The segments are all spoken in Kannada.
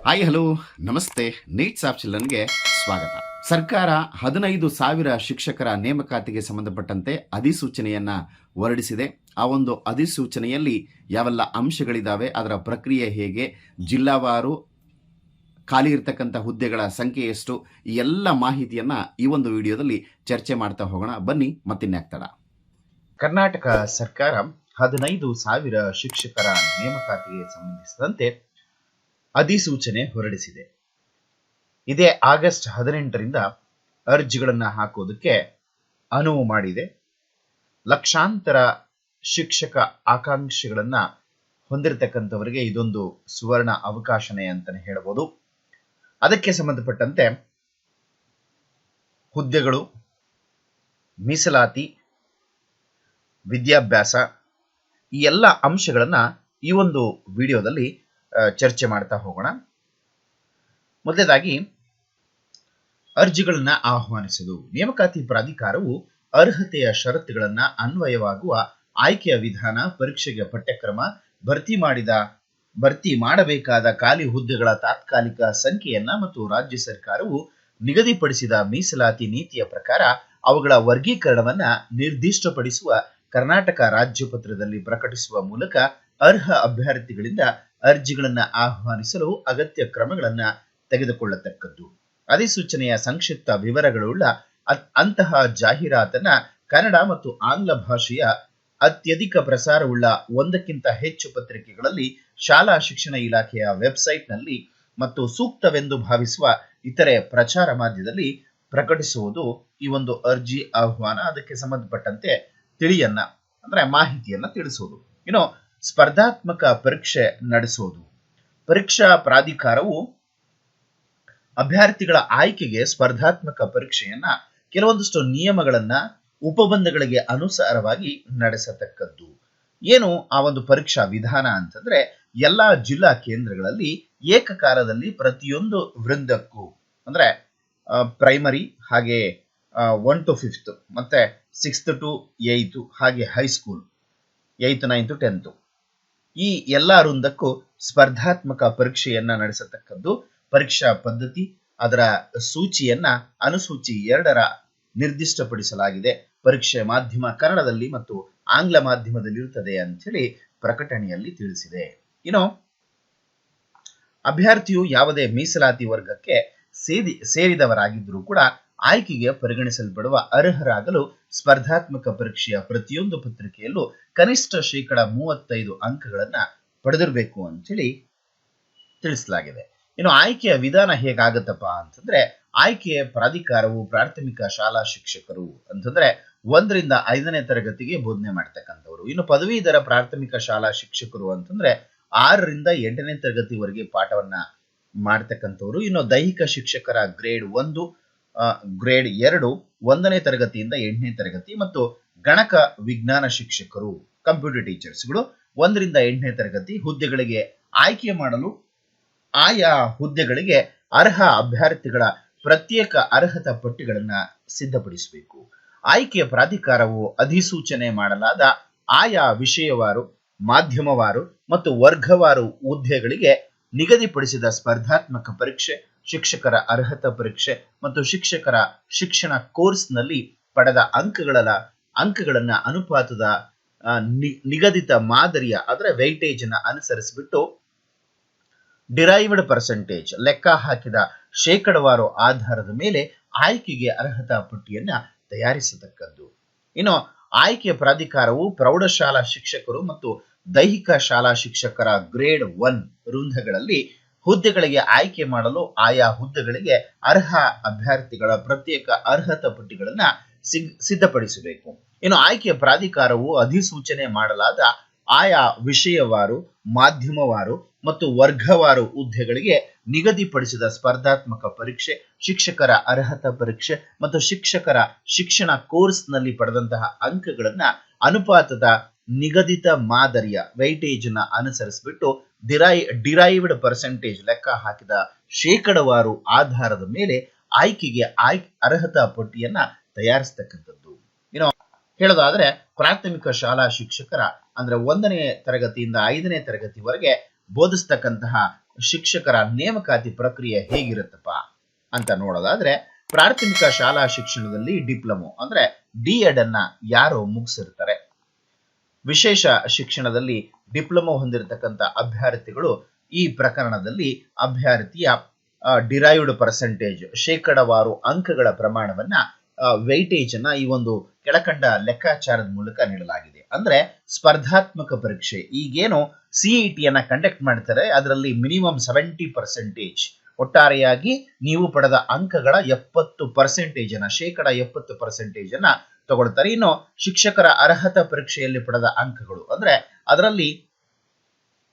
ಹಾಯ್ ಹಲೋ ನಮಸ್ತೆ. ನೀಟ್ ಸಾಫ್ ಚಿಲ್ಡ್ರನ್ಗೆ ಸ್ವಾಗತ. ಸರ್ಕಾರ 15,000 ಶಿಕ್ಷಕರ ನೇಮಕಾತಿಗೆ ಸಂಬಂಧಪಟ್ಟಂತೆ ಅಧಿಸೂಚನೆಯನ್ನ ಹೊರಡಿಸಿದೆ. ಆ ಒಂದು ಅಧಿಸೂಚನೆಯಲ್ಲಿ ಯಾವೆಲ್ಲ ಅಂಶಗಳಿದ್ದಾವೆ, ಅದರ ಪ್ರಕ್ರಿಯೆ ಹೇಗೆ, ಜಿಲ್ಲಾವಾರು ಖಾಲಿ ಇರತಕ್ಕಂಥ ಹುದ್ದೆಗಳ ಸಂಖ್ಯೆ ಎಷ್ಟು, ಈ ಎಲ್ಲ ಮಾಹಿತಿಯನ್ನ ಈ ಒಂದು ವಿಡಿಯೋದಲ್ಲಿ ಚರ್ಚೆ ಮಾಡ್ತಾ ಹೋಗೋಣ. ಬನ್ನಿ ಮತ್ತಿನ್ಯಾಕ್ತಡ. ಕರ್ನಾಟಕ ಸರ್ಕಾರ 15,000 ಶಿಕ್ಷಕರ ನೇಮಕಾತಿಗೆ ಸಂಬಂಧಿಸಿದಂತೆ ಅಧಿಸೂಚನೆ ಹೊರಡಿಸಿದೆ. ಇದೇ ಆಗಸ್ಟ್ 18ರಿಂದ ಅರ್ಜಿಗಳನ್ನು ಹಾಕೋದಕ್ಕೆ ಅನುವು ಮಾಡಿದೆ. ಲಕ್ಷಾಂತರ ಶಿಕ್ಷಕ ಆಕಾಂಕ್ಷಿಗಳನ್ನ ಹೊಂದಿರತಕ್ಕಂಥವರಿಗೆ ಇದೊಂದು ಸುವರ್ಣ ಅವಕಾಶನೇ ಅಂತಾನೆ ಹೇಳಬಹುದು. ಅದಕ್ಕೆ ಸಂಬಂಧಪಟ್ಟಂತೆ ಹುದ್ದೆಗಳು, ಮೀಸಲಾತಿ, ವಿದ್ಯಾಭ್ಯಾಸ, ಈ ಎಲ್ಲ ಅಂಶಗಳನ್ನ ಈ ಒಂದು ವಿಡಿಯೋದಲ್ಲಿ ಚರ್ಚೆ ಮಾಡ್ತಾ ಹೋಗೋಣ. ಮೊದಲನೇದಾಗಿ ಅರ್ಜಿಗಳನ್ನ ಆಹ್ವಾನಿಸುವುದು. ನೇಮಕಾತಿ ಪ್ರಾಧಿಕಾರವು ಅರ್ಹತೆಯ ಷರತ್ತುಗಳನ್ನ ಅನ್ವಯವಾಗುವ ಆಯ್ಕೆಯ ವಿಧಾನ, ಪರೀಕ್ಷೆಗೆ ಪಠ್ಯಕ್ರಮ, ಭರ್ತಿ ಮಾಡಬೇಕಾದ ಖಾಲಿ ಹುದ್ದೆಗಳ ತಾತ್ಕಾಲಿಕ ಸಂಖ್ಯೆಯನ್ನ ಮತ್ತು ರಾಜ್ಯ ಸರ್ಕಾರವು ನಿಗದಿಪಡಿಸಿದ ಮೀಸಲಾತಿ ನೀತಿಯ ಪ್ರಕಾರ ಅವುಗಳ ವರ್ಗೀಕರಣವನ್ನ ನಿರ್ದಿಷ್ಟಪಡಿಸುವ ಕರ್ನಾಟಕ ರಾಜ್ಯಪತ್ರದಲ್ಲಿ ಪ್ರಕಟಿಸುವ ಮೂಲಕ ಅರ್ಹ ಅಭ್ಯರ್ಥಿಗಳಿಂದ ಅರ್ಜಿಗಳನ್ನು ಆಹ್ವಾನಿಸಲು ಅಗತ್ಯ ಕ್ರಮಗಳನ್ನ ತೆಗೆದುಕೊಳ್ಳತಕ್ಕದ್ದು. ಅಧಿಸೂಚನೆಯ ಸಂಕ್ಷಿಪ್ತ ವಿವರಗಳುಳ್ಳ ಅಂತಹ ಜಾಹೀರಾತನ್ನ ಕನ್ನಡ ಮತ್ತು ಆಂಗ್ಲ ಭಾಷೆಯ ಅತ್ಯಧಿಕ ಪ್ರಸಾರವುಳ್ಳ ಒಂದಕ್ಕಿಂತ ಹೆಚ್ಚು ಪತ್ರಿಕೆಗಳಲ್ಲಿ, ಶಾಲಾ ಶಿಕ್ಷಣ ಇಲಾಖೆಯ ವೆಬ್ಸೈಟ್ನಲ್ಲಿ ಮತ್ತು ಸೂಕ್ತವೆಂದು ಭಾವಿಸುವ ಇತರೆ ಪ್ರಚಾರ ಮಾಧ್ಯಮದಲ್ಲಿ ಪ್ರಕಟಿಸುವುದು ಈ ಒಂದು ಅರ್ಜಿ ಆಹ್ವಾನ. ಅದಕ್ಕೆ ಸಂಬಂಧಪಟ್ಟಂತೆ ತಿಳಿಯನ್ನ ಅಂದ್ರೆ ಮಾಹಿತಿಯನ್ನ ತಿಳಿಸುವುದು. ಇನ್ನು ಸ್ಪರ್ಧಾತ್ಮಕ ಪರೀಕ್ಷೆ ನಡೆಸುವುದು. ಪರೀಕ್ಷಾ ಪ್ರಾಧಿಕಾರವು ಅಭ್ಯರ್ಥಿಗಳ ಆಯ್ಕೆಗೆ ಸ್ಪರ್ಧಾತ್ಮಕ ಪರೀಕ್ಷೆಯನ್ನ ಕೆಲವೊಂದಷ್ಟು ನಿಯಮಗಳನ್ನ, ಉಪಬಂಧಗಳಿಗೆ ಅನುಸಾರವಾಗಿ ನಡೆಸತಕ್ಕದ್ದು. ಏನು ಆ ಒಂದು ಪರೀಕ್ಷಾ ವಿಧಾನ ಅಂತಂದ್ರೆ, ಎಲ್ಲಾ ಜಿಲ್ಲಾ ಕೇಂದ್ರಗಳಲ್ಲಿ ಏಕಕಾಲದಲ್ಲಿ ಪ್ರತಿಯೊಂದು ವೃಂದಕ್ಕೂ ಅಂದ್ರೆ ಪ್ರೈಮರಿ, ಹಾಗೆ 1 to 5th, ಮತ್ತೆ 6th to 8th, ಹಾಗೆ ಹೈಸ್ಕೂಲ್ 8th, 9th, 10th, ಈ ಎಲ್ಲಾ ವೃಂದಕ್ಕೂ ಸ್ಪರ್ಧಾತ್ಮಕ ಪರೀಕ್ಷೆಯನ್ನ ನಡೆಸತಕ್ಕದ್ದು. ಪರೀಕ್ಷಾ ಪದ್ಧತಿ, ಅದರ ಸೂಚಿಯನ್ನ ಅನುಸೂಚಿ 2ರ ನಿರ್ದಿಷ್ಟಪಡಿಸಲಾಗಿದೆ. ಪರೀಕ್ಷೆ ಮಾಧ್ಯಮ ಕನ್ನಡದಲ್ಲಿ ಮತ್ತು ಆಂಗ್ಲ ಮಾಧ್ಯಮದಲ್ಲಿ ಇರುತ್ತದೆ ಅಂತ ಹೇಳಿ ಪ್ರಕಟಣೆಯಲ್ಲಿ ತಿಳಿಸಿದೆ. ಇನ್ನು ಅಭ್ಯರ್ಥಿಯು ಯಾವುದೇ ಮೀಸಲಾತಿ ವರ್ಗಕ್ಕೆ ಸೇರಿದವರಾಗಿದ್ದರೂ ಕೂಡ ಆಯ್ಕೆಗೆ ಪರಿಗಣಿಸಲ್ಪಡುವ ಅರ್ಹರಾಗಲು ಸ್ಪರ್ಧಾತ್ಮಕ ಪರೀಕ್ಷೆಯ ಪ್ರತಿಯೊಂದು ಪತ್ರಿಕೆಯಲ್ಲೂ ಕನಿಷ್ಠ 35% ಅಂಕಗಳನ್ನ ಪಡೆದಿರಬೇಕು ಅಂತೇಳಿ ತಿಳಿಸಲಾಗಿದೆ. ಇನ್ನು ಆಯ್ಕೆಯ ವಿಧಾನ ಹೇಗಾಗತ್ತಪ್ಪ ಅಂತಂದ್ರೆ, ಆಯ್ಕೆಯ ಪ್ರಾಧಿಕಾರವು ಪ್ರಾಥಮಿಕ ಶಾಲಾ ಶಿಕ್ಷಕರು ಅಂತಂದ್ರೆ 1ರಿಂದ 5ನೇ ತರಗತಿಗೆ ಬೋಧನೆ ಮಾಡ್ತಕ್ಕಂಥವ್ರು. ಇನ್ನು ಪದವೀಧರ ಪ್ರಾಥಮಿಕ ಶಾಲಾ ಶಿಕ್ಷಕರು ಅಂತಂದ್ರೆ 6ರಿಂದ 8ನೇ ತರಗತಿವರೆಗೆ ಪಾಠವನ್ನ ಮಾಡ್ತಕ್ಕಂಥವ್ರು. ಇನ್ನು ದೈಹಿಕ ಶಿಕ್ಷಕರ ಗ್ರೇಡ್ 1, ಗ್ರೇಡ್ 2, 1ನೇ ತರಗತಿಯಿಂದ 8ನೇ ತರಗತಿ, ಮತ್ತು ಗಣಕ ವಿಜ್ಞಾನ ಶಿಕ್ಷಕರು, ಕಂಪ್ಯೂಟರ್ ಟೀಚರ್ಸ್ಗಳು 1ರಿಂದ 8ನೇ ತರಗತಿ ಹುದ್ದೆಗಳಿಗೆ ಆಯ್ಕೆ ಮಾಡಲು ಆಯಾ ಹುದ್ದೆಗಳಿಗೆ ಅರ್ಹ ಅಭ್ಯರ್ಥಿಗಳ ಪ್ರತ್ಯೇಕ ಅರ್ಹತಾ ಪಟ್ಟಿಗಳನ್ನ ಸಿದ್ಧಪಡಿಸಬೇಕು. ಆಯ್ಕೆಯ ಪ್ರಾಧಿಕಾರವು ಅಧಿಸೂಚನೆ ಮಾಡಲಾದ ಆಯಾ ವಿಷಯವಾರು, ಮಾಧ್ಯಮವಾರು ಮತ್ತು ವರ್ಗವಾರು ಹುದ್ದೆಗಳಿಗೆ ನಿಗದಿಪಡಿಸಿದ ಸ್ಪರ್ಧಾತ್ಮಕ ಪರೀಕ್ಷೆ, ಶಿಕ್ಷಕರ ಅರ್ಹತಾ ಪರೀಕ್ಷೆ ಮತ್ತು ಶಿಕ್ಷಕರ ಶಿಕ್ಷಣ ಕೋರ್ಸ್ನಲ್ಲಿ ಪಡೆದ ಅಂಕಗಳನ್ನ ಅನುಪಾತದ ನಿಗದಿತ ಮಾದರಿಯ ಅದರ ವೈಟೇಜ್ ಅನ್ನ ಅನುಸರಿಸಿಬಿಟ್ಟು ಡಿರೈವ್ಡ್ ಪರ್ಸೆಂಟೇಜ್ ಲೆಕ್ಕ ಹಾಕಿದ ಶೇಕಡವಾರು ಆಧಾರದ ಮೇಲೆ ಆಯ್ಕೆಗೆ ಅರ್ಹತಾ ಪಟ್ಟಿಯನ್ನ ತಯಾರಿಸತಕ್ಕದ್ದು. ಇನ್ನು ಆಯ್ಕೆಯ ಪ್ರಾಧಿಕಾರವು ಪ್ರೌಢಶಾಲಾ ಶಿಕ್ಷಕರು ಮತ್ತು ದೈಹಿಕ ಶಾಲಾ ಶಿಕ್ಷಕರ ಗ್ರೇಡ್ 1 ವೃಂದಗಳಲ್ಲಿ ಹುದ್ದೆಗಳಿಗೆ ಆಯ್ಕೆ ಮಾಡಲು ಆಯಾ ಹುದ್ದೆಗಳಿಗೆ ಅರ್ಹ ಅಭ್ಯರ್ಥಿಗಳ ಪ್ರತ್ಯೇಕ ಅರ್ಹತಾ ಪಟ್ಟಿಗಳನ್ನ ಸಿದ್ಧಪಡಿಸಬೇಕು. ಇನ್ನು ಆಯ್ಕೆಯ ಪ್ರಾಧಿಕಾರವು ಅಧಿಸೂಚನೆ ಮಾಡಲಾದ ಆಯಾ ವಿಷಯವಾರು, ಮಾಧ್ಯಮವಾರು ಮತ್ತು ವರ್ಗವಾರು ಹುದ್ದೆಗಳಿಗೆ ನಿಗದಿಪಡಿಸಿದ ಸ್ಪರ್ಧಾತ್ಮಕ ಪರೀಕ್ಷೆ, ಶಿಕ್ಷಕರ ಅರ್ಹತಾ ಪರೀಕ್ಷೆ ಮತ್ತು ಶಿಕ್ಷಕರ ಶಿಕ್ಷಣ ಕೋರ್ಸ್ನಲ್ಲಿ ಪಡೆದಂತಹ ಅಂಕಗಳನ್ನ ಅನುಪಾತದ ನಿಗದಿತ ಮಾದರಿಯ ವೈಟೇಜ್ ನ ಅನುಸರಿಸಿಬಿಟ್ಟು ಡಿರೈವ್ಡ್ ಪರ್ಸೆಂಟೇಜ್ ಲೆಕ್ಕ ಹಾಕಿದ ಶೇಕಡವಾರು ಆಧಾರದ ಮೇಲೆ ಆಯ್ಕೆಗೆ ಅರ್ಹತಾ ಪಟ್ಟಿಯನ್ನ ತಯಾರಿಸತಕ್ಕಂಥದ್ದು. ಇನ್ನು ಹೇಳೋದಾದ್ರೆ, ಪ್ರಾಥಮಿಕ ಶಾಲಾ ಶಿಕ್ಷಕರ ಅಂದ್ರೆ 1ನೇ ತರಗತಿಯಿಂದ 5ನೇ ತರಗತಿವರೆಗೆ ಬೋಧಿಸ್ತಕ್ಕಂತಹ ಶಿಕ್ಷಕರ ನೇಮಕಾತಿ ಪ್ರಕ್ರಿಯೆ ಹೇಗಿರುತ್ತಪ್ಪ ಅಂತ ನೋಡೋದಾದ್ರೆ, ಪ್ರಾಥಮಿಕ ಶಾಲಾ ಶಿಕ್ಷಣದಲ್ಲಿ ಡಿಪ್ಲೊಮೊ ಅಂದ್ರೆ ಡಿ.ಎಡ್ ಅನ್ನ ಯಾರು ಮುಗಿಸಿರ್ತಾರೆ, ವಿಶೇಷ ಶಿಕ್ಷಣದಲ್ಲಿ ಡಿಪ್ಲೊಮೊ ಹೊಂದಿರತಕ್ಕಂಥ ಅಭ್ಯರ್ಥಿಗಳು ಈ ಪ್ರಕರಣದಲ್ಲಿ ಅಭ್ಯರ್ಥಿಯ ಡಿರೈವ್ಡ್ ಪರ್ಸೆಂಟೇಜ್ ಶೇಕಡವಾರು ಅಂಕಗಳ ಪ್ರಮಾಣವನ್ನ ವೆಯ್ಟೇಜ್ ಅನ್ನ ಈ ಒಂದು ಕೆಳಕಂಡ ಲೆಕ್ಕಾಚಾರದ ಮೂಲಕ ನೀಡಲಾಗಿದೆ. ಅಂದ್ರೆ ಸ್ಪರ್ಧಾತ್ಮಕ ಪರೀಕ್ಷೆ ಈಗೇನು ಸಿಇಟಿ ಅನ್ನ ಕಂಡಕ್ಟ್ ಮಾಡ್ತಾರೆ, ಅದರಲ್ಲಿ ಮಿನಿಮಮ್ 70% ಒಟ್ಟಾರೆಯಾಗಿ ನೀವು ಪಡೆದ ಅಂಕಗಳ 70% ಅನ್ನ ಶೇಕಡ 70% ಅನ್ನ ತಗೊಳ್ತಾರೆ. ಇನ್ನು ಶಿಕ್ಷಕರ ಅರ್ಹತಾ ಪರೀಕ್ಷೆಯಲ್ಲಿ ಪಡೆದ ಅಂಕಗಳು ಅಂದ್ರೆ ಅದರಲ್ಲಿ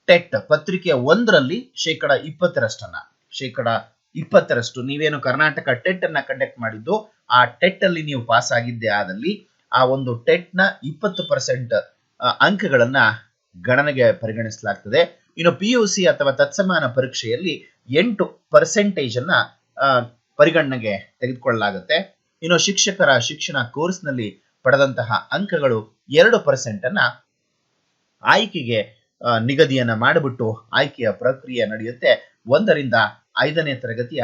ಟೆಟ್ ಪತ್ರಿಕೆ 1ರಲ್ಲಿ ಶೇಕಡ 20% ನೀವೇನು ಕರ್ನಾಟಕ ಟೆಟ್ ಅನ್ನ ಕಂಡಕ್ಟ್ ಮಾಡಿದ್ದು, ಆ ಟೆಟ್ ಅಲ್ಲಿ ನೀವು ಪಾಸ್ ಆಗಿದ್ದೆ ಆದಲ್ಲಿ ಆ ಒಂದು ಟೆಟ್ ನ 20% ಅಂಕಗಳನ್ನ ಗಣನೆಗೆ ಪರಿಗಣಿಸಲಾಗ್ತದೆ. ಇನ್ನು PUC ಅಥವಾ ತತ್ಸಮಾನ ಪರೀಕ್ಷೆಯಲ್ಲಿ 8% ಅನ್ನ ಪರಿಗಣನೆಗೆ ತೆಗೆದುಕೊಳ್ಳಲಾಗುತ್ತೆ. ಇನ್ನು ಶಿಕ್ಷಕರ ಶಿಕ್ಷಣ ಕೋರ್ಸ್ನಲ್ಲಿ ಪಡೆದಂತಹ ಅಂಕಗಳು 2% ಅನ್ನ ಆಯ್ಕೆಗೆ ನಿಗದಿಯನ್ನ ಮಾಡಿಬಿಟ್ಟು ಆಯ್ಕೆಯ ಪ್ರಕ್ರಿಯೆ ನಡೆಯುತ್ತೆ 1ರಿಂದ 5ನೇ ತರಗತಿಯ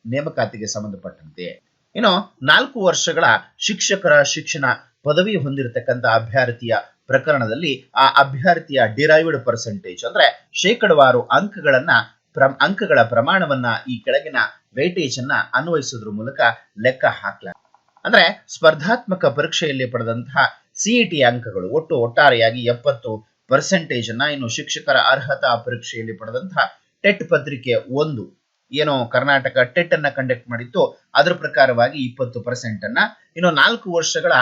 ನೇಮಕಾತಿಗೆ ಸಂಬಂಧಪಟ್ಟಂತೆ. ಇನ್ನು 4 ವರ್ಷಗಳ ಶಿಕ್ಷಕರ ಶಿಕ್ಷಣ ಪದವಿ ಹೊಂದಿರತಕ್ಕಂಥ ಅಭ್ಯರ್ಥಿಯ ಪ್ರಕರಣದಲ್ಲಿ ಆ ಅಭ್ಯರ್ಥಿಯ ಡಿರೈವ್ಡ್ ಪರ್ಸೆಂಟೇಜ್ ಅಂದ್ರೆ ಶೇಕಡವಾರು ಅಂಕಗಳ ಪ್ರಮಾಣವನ್ನ ಈ ಕೆಳಗಿನ ವೇಟೇಜ್ ಅನ್ನ ಅನ್ವಯಿಸೋದ್ರ ಮೂಲಕ ಲೆಕ್ಕ ಹಾಕಲಾಗಿದೆ. ಅಂದ್ರೆ ಸ್ಪರ್ಧಾತ್ಮಕ ಪರೀಕ್ಷೆಯಲ್ಲಿ ಪಡೆದಂತಹ ಸಿಇಟಿ ಅಂಕಗಳು ಒಟ್ಟಾರೆಯಾಗಿ 70% ಅನ್ನ, ಇನ್ನು ಶಿಕ್ಷಕರ ಅರ್ಹತಾ ಪರೀಕ್ಷೆಯಲ್ಲಿ ಪಡೆದಂತಹ ಟೆಟ್ ಪತ್ರಿಕೆ 1 ಏನೋ ಕರ್ನಾಟಕ ಟೆಟ್ ಅನ್ನ ಕಂಡಕ್ಟ್ ಮಾಡಿತ್ತು ಅದರ ಪ್ರಕಾರವಾಗಿ 20% ಅನ್ನ, ಇನ್ನು 4 ವರ್ಷಗಳ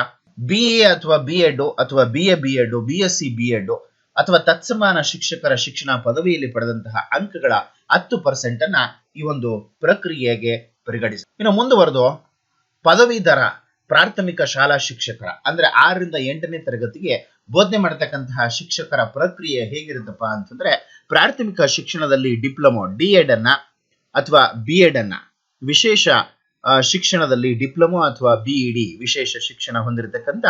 BA ಅಥವಾ B.Ed ಅಥವಾ BA B.Ed BSc B.Ed ಅಥವಾ ತತ್ಸಮಾನ ಶಿಕ್ಷಕರ ಶಿಕ್ಷಣ ಪದವಿಯಲ್ಲಿ ಪಡೆದಂತಹ ಅಂಕಗಳ 10% ಅನ್ನ ಈ ಒಂದು ಪ್ರಕ್ರಿಯೆಗೆ ಪರಿಗಣಿಸಿ. ಇನ್ನು ಮುಂದುವರೆದು ಪದವೀಧರ ಪ್ರಾಥಮಿಕ ಶಾಲಾ ಶಿಕ್ಷಕರ ಅಂದ್ರೆ 6ರಿಂದ 8ನೇ ತರಗತಿಗೆ ಬೋಧನೆ ಮಾಡತಕ್ಕಂತಹ ಶಿಕ್ಷಕರ ಪ್ರಕ್ರಿಯೆ ಹೇಗಿರುತ್ತಪ್ಪ ಅಂತಂದ್ರೆ, ಪ್ರಾಥಮಿಕ ಶಿಕ್ಷಣದಲ್ಲಿ ಡಿಪ್ಲೊಮೊ ಡಿ.ಎಡ್ ಅನ್ನ ಅಥವಾ B.Ed ಅನ್ನ, ವಿಶೇಷ ಶಿಕ್ಷಣದಲ್ಲಿ ಡಿಪ್ಲೊಮೊ ಅಥವಾ BEd ವಿಶೇಷ ಶಿಕ್ಷಣ ಹೊಂದಿರತಕ್ಕಂಥ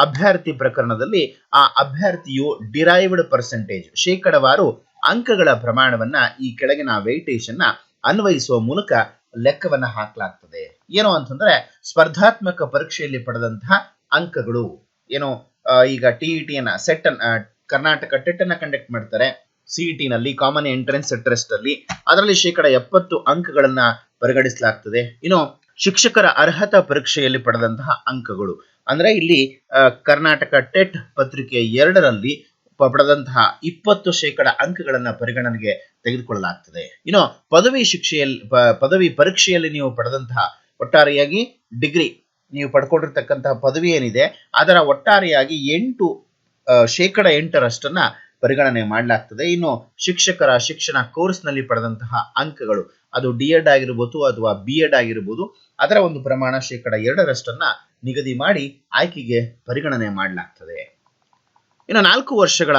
ಅಭ್ಯರ್ಥಿ ಪ್ರಕರಣದಲ್ಲಿ ಆ ಅಭ್ಯರ್ಥಿಯು ಡಿರೈವ್ಡ್ ಪರ್ಸೆಂಟೇಜ್ ಶೇಕಡವಾರು ಅಂಕಗಳ ಪ್ರಮಾಣವನ್ನ ಈ ಕೆಳಗಿನ ವೆಯ್ಟೇಜ್ ಅನ್ನ ಅನ್ವಯಿಸುವ ಮೂಲಕ ಲೆಕ್ಕವನ್ನ ಹಾಕಲಾಗ್ತದೆ. ಏನು ಅಂತಂದ್ರೆ ಸ್ಪರ್ಧಾತ್ಮಕ ಪರೀಕ್ಷೆಯಲ್ಲಿ ಪಡೆದಂತಹ ಅಂಕಗಳು ಏನು, ಈಗ TET ಅನ್ನ ಕರ್ನಾಟಕ ಟೆಟ್ ಅನ್ನ ಕಂಡಕ್ಟ್ ಮಾಡ್ತಾರೆ, CET ನಲ್ಲಿ ಕಾಮನ್ ಎಂಟ್ರೆನ್ಸ್ ಟೆಸ್ಟ್ ಅಲ್ಲಿ ಅದರಲ್ಲಿ ಶೇಕಡ 70 ಅಂಕಗಳನ್ನ ಪರಿಗಣಿಸಲಾಗ್ತದೆ. ಇನ್ನು ಶಿಕ್ಷಕರ ಅರ್ಹತಾ ಪರೀಕ್ಷೆಯಲ್ಲಿ ಪಡೆದಂತಹ ಅಂಕಗಳು ಅಂದ್ರೆ ಇಲ್ಲಿ ಕರ್ನಾಟಕ ಟೆಟ್ ಪತ್ರಿಕೆ 2ರಲ್ಲಿ ಪಡೆದಂತಹ 20% ಅಂಕಗಳನ್ನ ಪರಿಗಣನೆಗೆ ತೆಗೆದುಕೊಳ್ಳಲಾಗ್ತದೆ. ಇನ್ನು ಪದವಿ ಪರೀಕ್ಷೆಯಲ್ಲಿ ನೀವು ಪಡೆದಂತಹ ಒಟ್ಟಾರೆಯಾಗಿ ಡಿಗ್ರಿ ನೀವು ಪಡ್ಕೊಂಡಿರ್ತಕ್ಕಂತಹ ಪದವಿ ಏನಿದೆ ಅದರ ಒಟ್ಟಾರೆಯಾಗಿ 8% ಪರಿಗಣನೆ ಮಾಡಲಾಗ್ತದೆ. ಇನ್ನು ಶಿಕ್ಷಕರ ಶಿಕ್ಷಣ ಕೋರ್ಸ್ ನಲ್ಲಿ ಪಡೆದಂತಹ ಅಂಕಗಳು ಅದು ಡಿ.ಎಡ್ ಆಗಿರ್ಬೋದು ಅಥವಾ B.Ed ಆಗಿರ್ಬೋದು, ಅದರ ಒಂದು ಪ್ರಮಾಣ ಶೇಕಡ 2% ನಿಗದಿ ಮಾಡಿ ಆಯ್ಕೆಗೆ ಪರಿಗಣನೆ ಮಾಡಲಾಗ್ತದೆ. ಇನ್ನು 4 ವರ್ಷಗಳ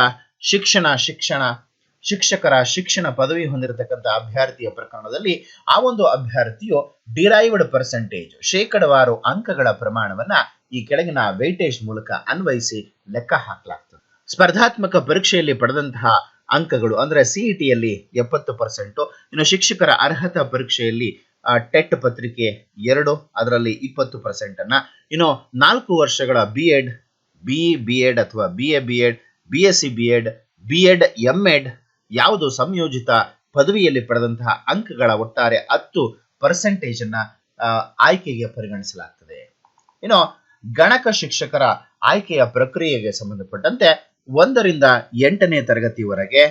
ಶಿಕ್ಷಕರ ಶಿಕ್ಷಣ ಪದವಿ ಹೊಂದಿರತಕ್ಕಂಥ ಅಭ್ಯರ್ಥಿಯ ಪ್ರಕರಣದಲ್ಲಿ ಆ ಒಂದು ಅಭ್ಯರ್ಥಿಯು ಡಿರೈವ್ಡ್ ಪರ್ಸೆಂಟೇಜ್ ಶೇಕಡವಾರು ಅಂಕಗಳ ಪ್ರಮಾಣವನ್ನ ಈ ಕೆಳಗಿನ ವೇಟೇಜ್ ಮೂಲಕ ಅನ್ವಯಿಸಿ ಲೆಕ್ಕ ಹಾಕಲಾಗ್ತದೆ. ಸ್ಪರ್ಧಾತ್ಮಕ ಪರೀಕ್ಷೆಯಲ್ಲಿ ಪಡೆದಂತಹ ಅಂಕಗಳು ಅಂದ್ರೆ ಸಿಇಟಿಯಲ್ಲಿ 70%, ಇನ್ನು ಶಿಕ್ಷಕರ ಅರ್ಹತಾ ಪರೀಕ್ಷೆಯಲ್ಲಿ ಟೆಟ್ ಪತ್ರಿಕೆ 2 ಅದರಲ್ಲಿ 20% ಅನ್ನ, ಇನ್ನು 4 ವರ್ಷಗಳ B.Ed BE B.Ed ಅಥವಾ BA B.Ed BSc B.Ed B.Ed M.Ed ಯಾವುದು ಸಂಯೋಜಿತ ಪದವಿಯಲ್ಲಿ ಪಡೆದಂತಹ ಅಂಕಗಳ ಒಟ್ಟಾರೆ 10% ಅನ್ನ ಆಯ್ಕೆಗೆ ಪರಿಗಣಿಸಲಾಗ್ತದೆ. ಇನ್ನು ಗಣಕ ಶಿಕ್ಷಕರ ಆಯ್ಕೆಯ ಪ್ರಕ್ರಿಯೆಗೆ ಸಂಬಂಧಪಟ್ಟಂತೆ 1ರಿಂದ 8ನೇ ತರಗತಿವರೆಗೆ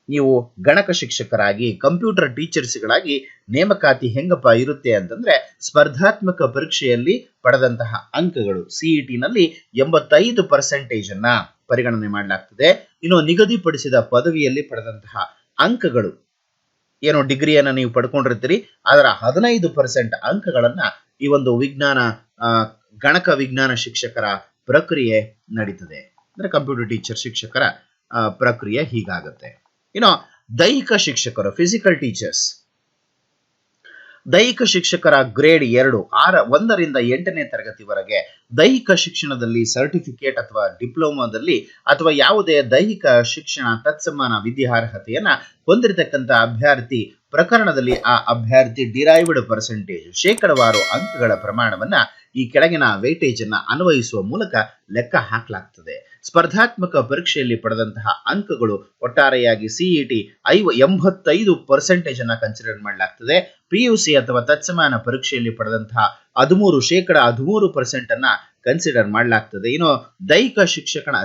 ನೀವು ಗಣಕ ಶಿಕ್ಷಕರಾಗಿ ಕಂಪ್ಯೂಟರ್ ಟೀಚರ್ಸ್ಗಳಾಗಿ ನೇಮಕಾತಿ ಹೆಂಗಪ್ಪ ಇರುತ್ತೆ ಅಂತಂದ್ರೆ, ಸ್ಪರ್ಧಾತ್ಮಕ ಪರೀಕ್ಷೆಯಲ್ಲಿ ಪಡೆದಂತಹ ಅಂಕಗಳು ಸಿಇಟಿ ನಲ್ಲಿ 85% ಅನ್ನ ಪರಿಗಣನೆ ಮಾಡಲಾಗ್ತದೆ. ಇನ್ನು ನಿಗದಿಪಡಿಸಿದ ಪದವಿಯಲ್ಲಿ ಪಡೆದಂತಹ ಅಂಕಗಳು ಏನು ಡಿಗ್ರಿಯನ್ನ ನೀವು ಪಡ್ಕೊಂಡಿರ್ತೀರಿ ಅದರ 15% ಅಂಕಗಳನ್ನ ಈ ಒಂದು ಗಣಕ ವಿಜ್ಞಾನ ಶಿಕ್ಷಕರ ಪ್ರಕ್ರಿಯೆ ನಡೀತದೆ. ಅಂದ್ರೆ ಕಂಪ್ಯೂಟರ್ ಟೀಚರ್ ಶಿಕ್ಷಕರ ಪ್ರಕ್ರಿಯೆ ಹೀಗಾಗುತ್ತೆ. ಇನ್ನು ದೈಹಿಕ ಶಿಕ್ಷಕರು ಫಿಸಿಕಲ್ ಟೀಚರ್ಸ್ ದೈಹಿಕ ಶಿಕ್ಷಕರ ಗ್ರೇಡ್ 2 1ರಿಂದ 8ನೇ ತರಗತಿವರೆಗೆ ದೈಹಿಕ ಶಿಕ್ಷಣದಲ್ಲಿ ಸರ್ಟಿಫಿಕೇಟ್ ಅಥವಾ ಡಿಪ್ಲೊಮಾದಲ್ಲಿ ಅಥವಾ ಯಾವುದೇ ದೈಹಿಕ ಶಿಕ್ಷಣ ತತ್ಸಮಾನ ವಿದ್ಯಾರ್ಹತೆಯನ್ನ ಹೊಂದಿರತಕ್ಕಂಥ ಅಭ್ಯರ್ಥಿ ಪ್ರಕರಣದಲ್ಲಿ ಆ ಅಭ್ಯರ್ಥಿ ಡಿರೈವ್ಡ್ ಪರ್ಸೆಂಟೇಜ್ ಶೇಕಡವಾರು ಅಂಕಗಳ ಪ್ರಮಾಣವನ್ನ ಈ ಕೆಳಗಿನ ವೇಟೇಜ್ ಅನ್ನ ಅನ್ವಯಿಸುವ ಮೂಲಕ ಲೆಕ್ಕ ಹಾಕಲಾಗ್ತದೆ. ಸ್ಪರ್ಧಾತ್ಮಕ ಪರೀಕ್ಷೆಯಲ್ಲಿ ಪಡೆದಂತಹ ಅಂಕಗಳು ಒಟ್ಟಾರೆಯಾಗಿ ಸಿಇಟಿ 85% ಅನ್ನ ಕನ್ಸಿಡರ್ ಮಾಡಲಾಗ್ತದೆ. ಪಿಯುಸಿ ಅಥವಾ ತತ್ಸಮಾನ ಪರೀಕ್ಷೆಯಲ್ಲಿ ಪಡೆದಂತಹ 13% ಅನ್ನ ಕನ್ಸಿಡರ್ ಮಾಡಲಾಗ್ತದೆ. ಇನ್ನು ದೈಹಿಕ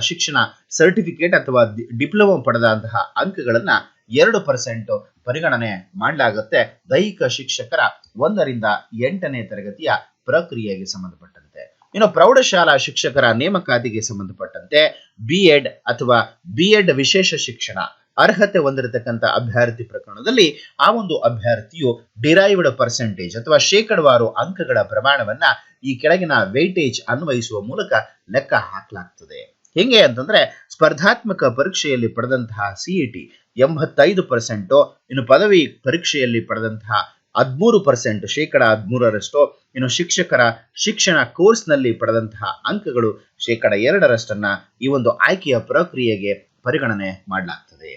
ಶಿಕ್ಷಣ ಸರ್ಟಿಫಿಕೇಟ್ ಅಥವಾ ಡಿಪ್ಲೊಮಾ ಪಡೆದಂತಹ ಅಂಕಗಳನ್ನ 2% ಪರಿಗಣನೆ ಮಾಡಲಾಗುತ್ತೆ ದೈಹಿಕ ಶಿಕ್ಷಕರ 1ರಿಂದ 8ನೇ ತರಗತಿಯ ಪ್ರಕ್ರಿಯೆಗೆ ಸಂಬಂಧಪಟ್ಟಂತೆ. ಇನ್ನು ಪ್ರೌಢಶಾಲಾ ಶಿಕ್ಷಕರ ನೇಮಕಾತಿಗೆ ಸಂಬಂಧಪಟ್ಟಂತೆ ಬಿಎಡ್ ಅಥವಾ ಬಿಎಡ್ ವಿಶೇಷ ಶಿಕ್ಷಣ ಅರ್ಹತೆ ಹೊಂದಿರತಕ್ಕಂಥ ಅಭ್ಯರ್ಥಿ ಪ್ರಕರಣದಲ್ಲಿ ಆ ಒಂದು ಅಭ್ಯರ್ಥಿಯು ಡಿರೈವ್ಡ್ ಪರ್ಸೆಂಟೇಜ್ ಅಥವಾ ಶೇಕಡವಾರು ಅಂಕಗಳ ಪ್ರಮಾಣವನ್ನ ಈ ಕೆಳಗಿನ ವೇಟೇಜ್ ಅನ್ವಯಿಸುವ ಮೂಲಕ ಲೆಕ್ಕ ಹಾಕಲಾಗ್ತದೆ. ಹೆಂಗೆ ಅಂತಂದ್ರೆ ಸ್ಪರ್ಧಾತ್ಮಕ ಪರೀಕ್ಷೆಯಲ್ಲಿ ಪಡೆದಂತಹ ಸಿಇಟಿ 85%, ಇನ್ನು ಪದವಿ ಪರೀಕ್ಷೆಯಲ್ಲಿ ಪಡೆದಂತಹ 13% ಶೇಕಡ 13ರಷ್ಟು, ಇನ್ನು ಶಿಕ್ಷಕರ ಶಿಕ್ಷಣ ಕೋರ್ಸ್ನಲ್ಲಿ ಪಡೆದಂತಹ ಅಂಕಗಳು ಶೇಕಡ 2ರಷ್ಟನ್ನ ಈ ಒಂದು ಆಯ್ಕೆಯ ಪ್ರಕ್ರಿಯೆಗೆ ಪರಿಗಣನೆ ಮಾಡಲಾಗ್ತದೆ.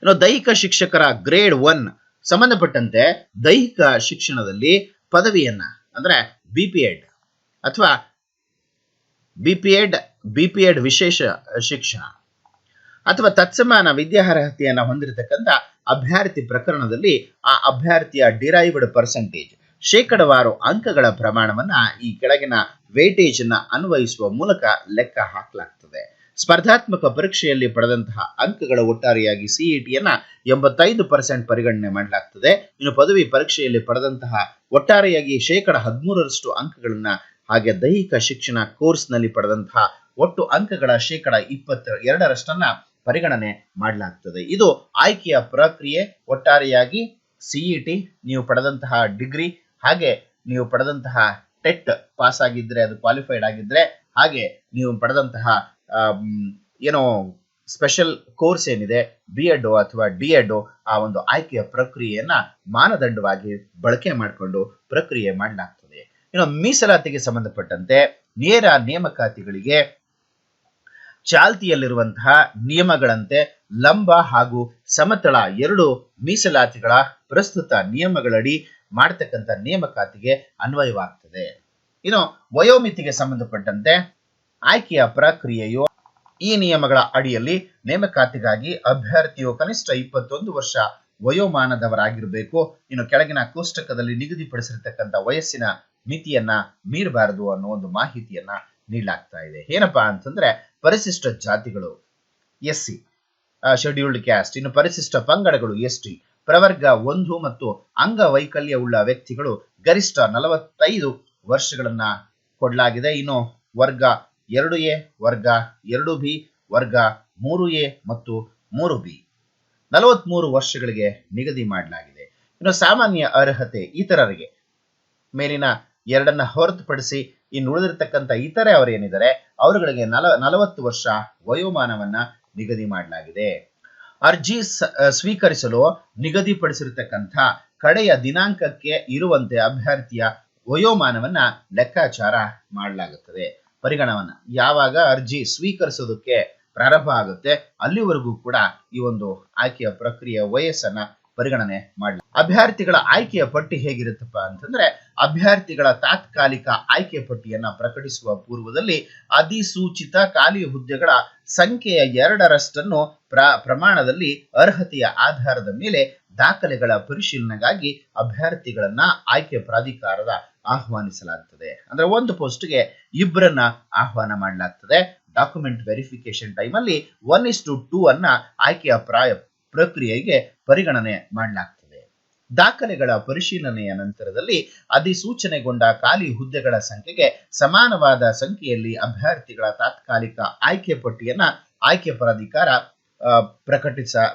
ಇನ್ನು ದೈಹಿಕ ಶಿಕ್ಷಕರ ಗ್ರೇಡ್ 1 ಸಂಬಂಧಪಟ್ಟಂತೆ ದೈಹಿಕ ಶಿಕ್ಷಣದಲ್ಲಿ ಪದವಿಯನ್ನ ಅಂದ್ರೆ ಬಿಪಿಎಡ್ ಅಥವಾ ಬಿಪಿಎಡ್ ವಿಶೇಷ ಶಿಕ್ಷಣ ಅಥವಾ ತತ್ಸಮಾನ ವಿದ್ಯಾರ್ಹತೆಯನ್ನ ಹೊಂದಿರತಕ್ಕಂಥ ಅಭ್ಯರ್ಥಿ ಪ್ರಕರಣದಲ್ಲಿ ಆ ಅಭ್ಯರ್ಥಿಯ ಡಿರೈವ್ಡ್ ಪರ್ಸೆಂಟೇಜ್ ಶೇಕಡವಾರು ಅಂಕಗಳ ಪ್ರಮಾಣವನ್ನ ಈ ಕೆಳಗಿನ ವೇಟೇಜ್ ಅನ್ನ ಅನ್ವಯಿಸುವ ಮೂಲಕ ಲೆಕ್ಕ ಹಾಕಲಾಗ್ತದೆ. ಸ್ಪರ್ಧಾತ್ಮಕ ಪರೀಕ್ಷೆಯಲ್ಲಿ ಪಡೆದಂತಹ ಅಂಕಗಳ ಒಟ್ಟಾರೆಯಾಗಿ ಸಿಇಟಿಯನ್ನ 85% ಪರಿಗಣನೆ ಮಾಡಲಾಗ್ತದೆ. ಇನ್ನು ಪದವಿ ಪರೀಕ್ಷೆಯಲ್ಲಿ ಪಡೆದಂತಹ ಒಟ್ಟಾರೆಯಾಗಿ ಶೇಕಡ 13ರಷ್ಟು ಅಂಕಗಳನ್ನ ಹಾಗೆ ದೈಹಿಕ ಶಿಕ್ಷಣ ಕೋರ್ಸ್ನಲ್ಲಿ ಪಡೆದಂತಹ ಒಟ್ಟು ಅಂಕಗಳ ಶೇಕಡ 22ರಷ್ಟನ್ನ ಪರಿಗಣನೆ ಮಾಡಲಾಗ್ತದೆ. ಇದು ಆಯ್ಕೆಯ ಪ್ರಕ್ರಿಯೆ. ಒಟ್ಟಾರೆಯಾಗಿ ಸಿಇಟಿ ನೀವು ಪಡೆದಂತಹ ಡಿಗ್ರಿ ಹಾಗೆ ನೀವು ಪಡೆದಂತಹ ಟೆಟ್ ಪಾಸ್ ಆಗಿದ್ರೆ ಅದು ಕ್ವಾಲಿಫೈಡ್ ಆಗಿದ್ರೆ ಹಾಗೆ ನೀವು ಪಡೆದಂತಹ ಸ್ಪೆಷಲ್ ಕೋರ್ಸ್ ಏನಿದೆ ಬಿಎಡ್ ಅಥವಾ ಡಿಎಡ್ ಆ ಒಂದು ಆಯ್ಕೆಯ ಪ್ರಕ್ರಿಯೆಯನ್ನ ಮಾನದಂಡವಾಗಿ ಬಳಕೆ ಮಾಡಿಕೊಂಡು ಪ್ರಕ್ರಿಯೆ ಮಾಡಲಾಗ್ತದೆ. ಇನ್ನು ಮೀಸಲಾತಿಗೆ ಸಂಬಂಧಪಟ್ಟಂತೆ ನೇರ ನೇಮಕಾತಿಗಳಿಗೆ ಚಾಲ್ತಿಯಲ್ಲಿರುವಂತಹ ನಿಯಮಗಳಂತೆ ಲಂಬ ಹಾಗೂ ಸಮತಳ 2 ಮೀಸಲಾತಿಗಳ ಪ್ರಸ್ತುತ ನಿಯಮಗಳಡಿ ಮಾಡತಕ್ಕಂಥ ನೇಮಕಾತಿಗೆ ಅನ್ವಯವಾಗ್ತದೆ. ಇನ್ನು ವಯೋಮಿತಿಗೆ ಸಂಬಂಧಪಟ್ಟಂತೆ ಆಯ್ಕೆಯ ಪ್ರಕ್ರಿಯೆಯು ಈ ನಿಯಮಗಳ ಅಡಿಯಲ್ಲಿ ನೇಮಕಾತಿಗಾಗಿ ಅಭ್ಯರ್ಥಿಯು ಕನಿಷ್ಠ 21 ವರ್ಷ ವಯೋಮಾನದವರಾಗಿರಬೇಕು. ಇನ್ನು ಕೆಳಗಿನ ಕೋಷ್ಟಕದಲ್ಲಿ ನಿಗದಿಪಡಿಸಿರತಕ್ಕಂಥ ವಯಸ್ಸಿನ ಮಿತಿಯನ್ನ ಮೀರಬಾರದು ಅನ್ನೋ ಒಂದು ಮಾಹಿತಿಯನ್ನ ನೀಡಲಾಗ್ತಾ ಇದೆ. ಏನಪ್ಪಾ ಅಂತಂದ್ರೆ ಪರಿಶಿಷ್ಟ ಜಾತಿಗಳು ಎಸ್ಸಿ, ಶೆಡ್ಯೂಲ್ಡ್ ಕ್ಯಾಸ್ಟ್, ಇನ್ನು ಪರಿಶಿಷ್ಟ ಪಂಗಡಗಳು ಎಸ್ಟಿ, ಪ್ರವರ್ಗ 1 ಮತ್ತು ಅಂಗವೈಕಲ್ಯ ಉಳ್ಳ ವ್ಯಕ್ತಿಗಳು ಗರಿಷ್ಠ 45 ವರ್ಷಗಳನ್ನ ಕೊಡಲಾಗಿದೆ. ಇನ್ನು ವರ್ಗ 2A, ವರ್ಗ 2B, ವರ್ಗ 3A ಮತ್ತು 3B 43 ವರ್ಷಗಳಿಗೆ ನಿಗದಿ ಮಾಡಲಾಗಿದೆ. ಇನ್ನು ಸಾಮಾನ್ಯ ಅರ್ಹತೆ ಇತರರಿಗೆ ಮೇಲಿನ 2 ಹೊರತುಪಡಿಸಿ ಇನ್ನು ಉಳಿದಿರತಕ್ಕಂಥ ಇತರೆ ಅವರೇನಿದ್ದಾರೆ ಅವರುಗಳಿಗೆ 40 ವರ್ಷ ವಯೋಮಾನವನ್ನ ನಿಗದಿ ಮಾಡಲಾಗಿದೆ. ಅರ್ಜಿ ಸ್ವೀಕರಿಸಲು ನಿಗದಿಪಡಿಸಿರತಕ್ಕಂಥ ಕಡೆಯ ದಿನಾಂಕಕ್ಕೆ ಇರುವಂತೆ ಅಭ್ಯರ್ಥಿಯ ವಯೋಮಾನವನ್ನ ಲೆಕ್ಕಾಚಾರ ಮಾಡಲಾಗುತ್ತದೆ. ಪರಿಗಣವನ್ನ ಯಾವಾಗ ಅರ್ಜಿ ಸ್ವೀಕರಿಸೋದಕ್ಕೆ ಪ್ರಾರಂಭ ಆಗುತ್ತೆ ಅಲ್ಲಿವರೆಗೂ ಕೂಡ ಈ ಒಂದು ಆಯ್ಕೆಯ ಪ್ರಕ್ರಿಯೆಯ ವಯಸ್ಸನ್ನ ಪರಿಗಣನೆ ಮಾಡಲಾಗುತ್ತೆ. ಅಭ್ಯರ್ಥಿಗಳ ಆಯ್ಕೆಯ ಪಟ್ಟಿ ಹೇಗಿರುತ್ತಪ್ಪ ಅಂತಂದ್ರೆ ಅಭ್ಯರ್ಥಿಗಳ ತಾತ್ಕಾಲಿಕ ಆಯ್ಕೆ ಪಟ್ಟಿಯನ್ನ ಪ್ರಕಟಿಸುವ ಪೂರ್ವದಲ್ಲಿ ಅಧಿಸೂಚಿತ ಖಾಲಿ ಹುದ್ದೆಗಳ ಸಂಖ್ಯೆಯ 2ರಷ್ಟನ್ನು ಪ್ರಮಾಣದಲ್ಲಿ ಅರ್ಹತೆಯ ಆಧಾರದ ಮೇಲೆ ದಾಖಲೆಗಳ ಪರಿಶೀಲನೆಗಾಗಿ ಅಭ್ಯರ್ಥಿಗಳನ್ನ ಆಯ್ಕೆ ಪ್ರಾಧಿಕಾರದ ಆಹ್ವಾನಿಸಲಾಗುತ್ತದೆ. ಅಂದ್ರೆ ಒಂದು ಪೋಸ್ಟ್ಗೆ 2ರನ್ನ ಆಹ್ವಾನ ಮಾಡಲಾಗ್ತದೆ. ಡಾಕ್ಯುಮೆಂಟ್ ವೆರಿಫಿಕೇಶನ್ ಟೈಮ್ ಅಲ್ಲಿ 1:2 ಅನ್ನ ಆಯ್ಕೆಯ ಪ್ರಕ್ರಿಯೆಗೆ ಪರಿಗಣನೆ ಮಾಡಲಾಗ್ತದೆ. ದಾಖಲೆಗಳ ಪರಿಶೀಲನೆಯ ನಂತರದಲ್ಲಿ ಅಧಿಸೂಚನೆಗೊಂಡ ಖಾಲಿ ಹುದ್ದೆಗಳ ಸಂಖ್ಯೆಗೆ ಸಮಾನವಾದ ಸಂಖ್ಯೆಯಲ್ಲಿ ಅಭ್ಯರ್ಥಿಗಳ ತಾತ್ಕಾಲಿಕ ಆಯ್ಕೆ ಪಟ್ಟಿಯನ್ನ ಆಯ್ಕೆ ಪ್ರಾಧಿಕಾರ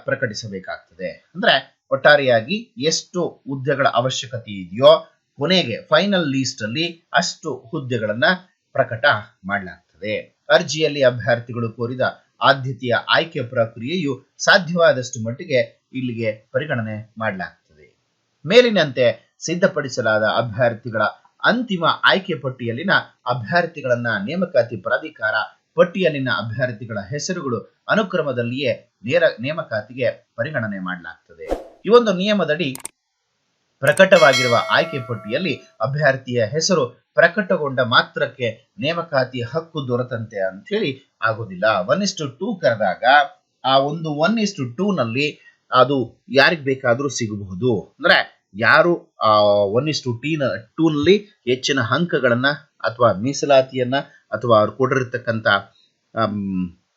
ಪ್ರಕಟಿಸಬೇಕಾಗ್ತದೆ. ಅಂದ್ರೆ ಒಟ್ಟಾರೆಯಾಗಿ ಎಷ್ಟು ಹುದ್ದೆಗಳ ಅವಶ್ಯಕತೆ ಇದೆಯೋ ಕೊನೆಗೆ ಫೈನಲ್ ಲೀಸ್ಟ್ ಅಲ್ಲಿ ಅಷ್ಟು ಹುದ್ದೆಗಳನ್ನ ಪ್ರಕಟ ಮಾಡಲಾಗ್ತದೆ. ಅರ್ಜಿಯಲ್ಲಿ ಅಭ್ಯರ್ಥಿಗಳು ಕೋರಿದ ಆದ್ಯತೆಯ ಆಯ್ಕೆ ಪ್ರಕ್ರಿಯೆಯು ಸಾಧ್ಯವಾದಷ್ಟು ಮಟ್ಟಿಗೆ ಇಲ್ಲಿಗೆ ಪರಿಗಣನೆ ಮಾಡಲಾಗ್ತದೆ. ಮೇಲಿನಂತೆ ಸಿದ್ಧಪಡಿಸಲಾದ ಅಭ್ಯರ್ಥಿಗಳ ಅಂತಿಮ ಆಯ್ಕೆ ಪಟ್ಟಿಯಲ್ಲಿನ ಅಭ್ಯರ್ಥಿಗಳನ್ನ ನೇಮಕಾತಿ ಪ್ರಾಧಿಕಾರ ಪಟ್ಟಿಯಲ್ಲಿನ ಅಭ್ಯರ್ಥಿಗಳ ಹೆಸರುಗಳು ಅನುಕ್ರಮದಲ್ಲಿಯೇ ನೇಮಕಾತಿಗೆ ಪರಿಗಣನೆ ಮಾಡಲಾಗ್ತದೆ. ಈ ಒಂದು ನಿಯಮದಡಿ ಪ್ರಕಟವಾಗಿರುವ ಆಯ್ಕೆ ಪಟ್ಟಿಯಲ್ಲಿ ಅಭ್ಯರ್ಥಿಯ ಹೆಸರು ಪ್ರಕಟಗೊಂಡ ಮಾತ್ರಕ್ಕೆ ನೇಮಕಾತಿ ಹಕ್ಕು ದೊರೆತಂತೆ ಅಂತ ಹೇಳಿ ಆಗೋದಿಲ್ಲ. 1:2 ಕರೆದಾಗ ಆ ಒಂದು 1:2 ನಲ್ಲಿ ಅದು ಯಾರಿಗ್ ಬೇಕಾದ್ರೂ ಸಿಗಬಹುದು. ಅಂದ್ರೆ ಯಾರು 1:2 ನಲ್ಲಿ ಹೆಚ್ಚಿನ ಅಂಕಗಳನ್ನ ಅಥವಾ ಮೀಸಲಾತಿಯನ್ನ ಅಥವಾ ಅವ್ರು ಕೊಟ್ಟಿರ್ತಕ್ಕಂಥ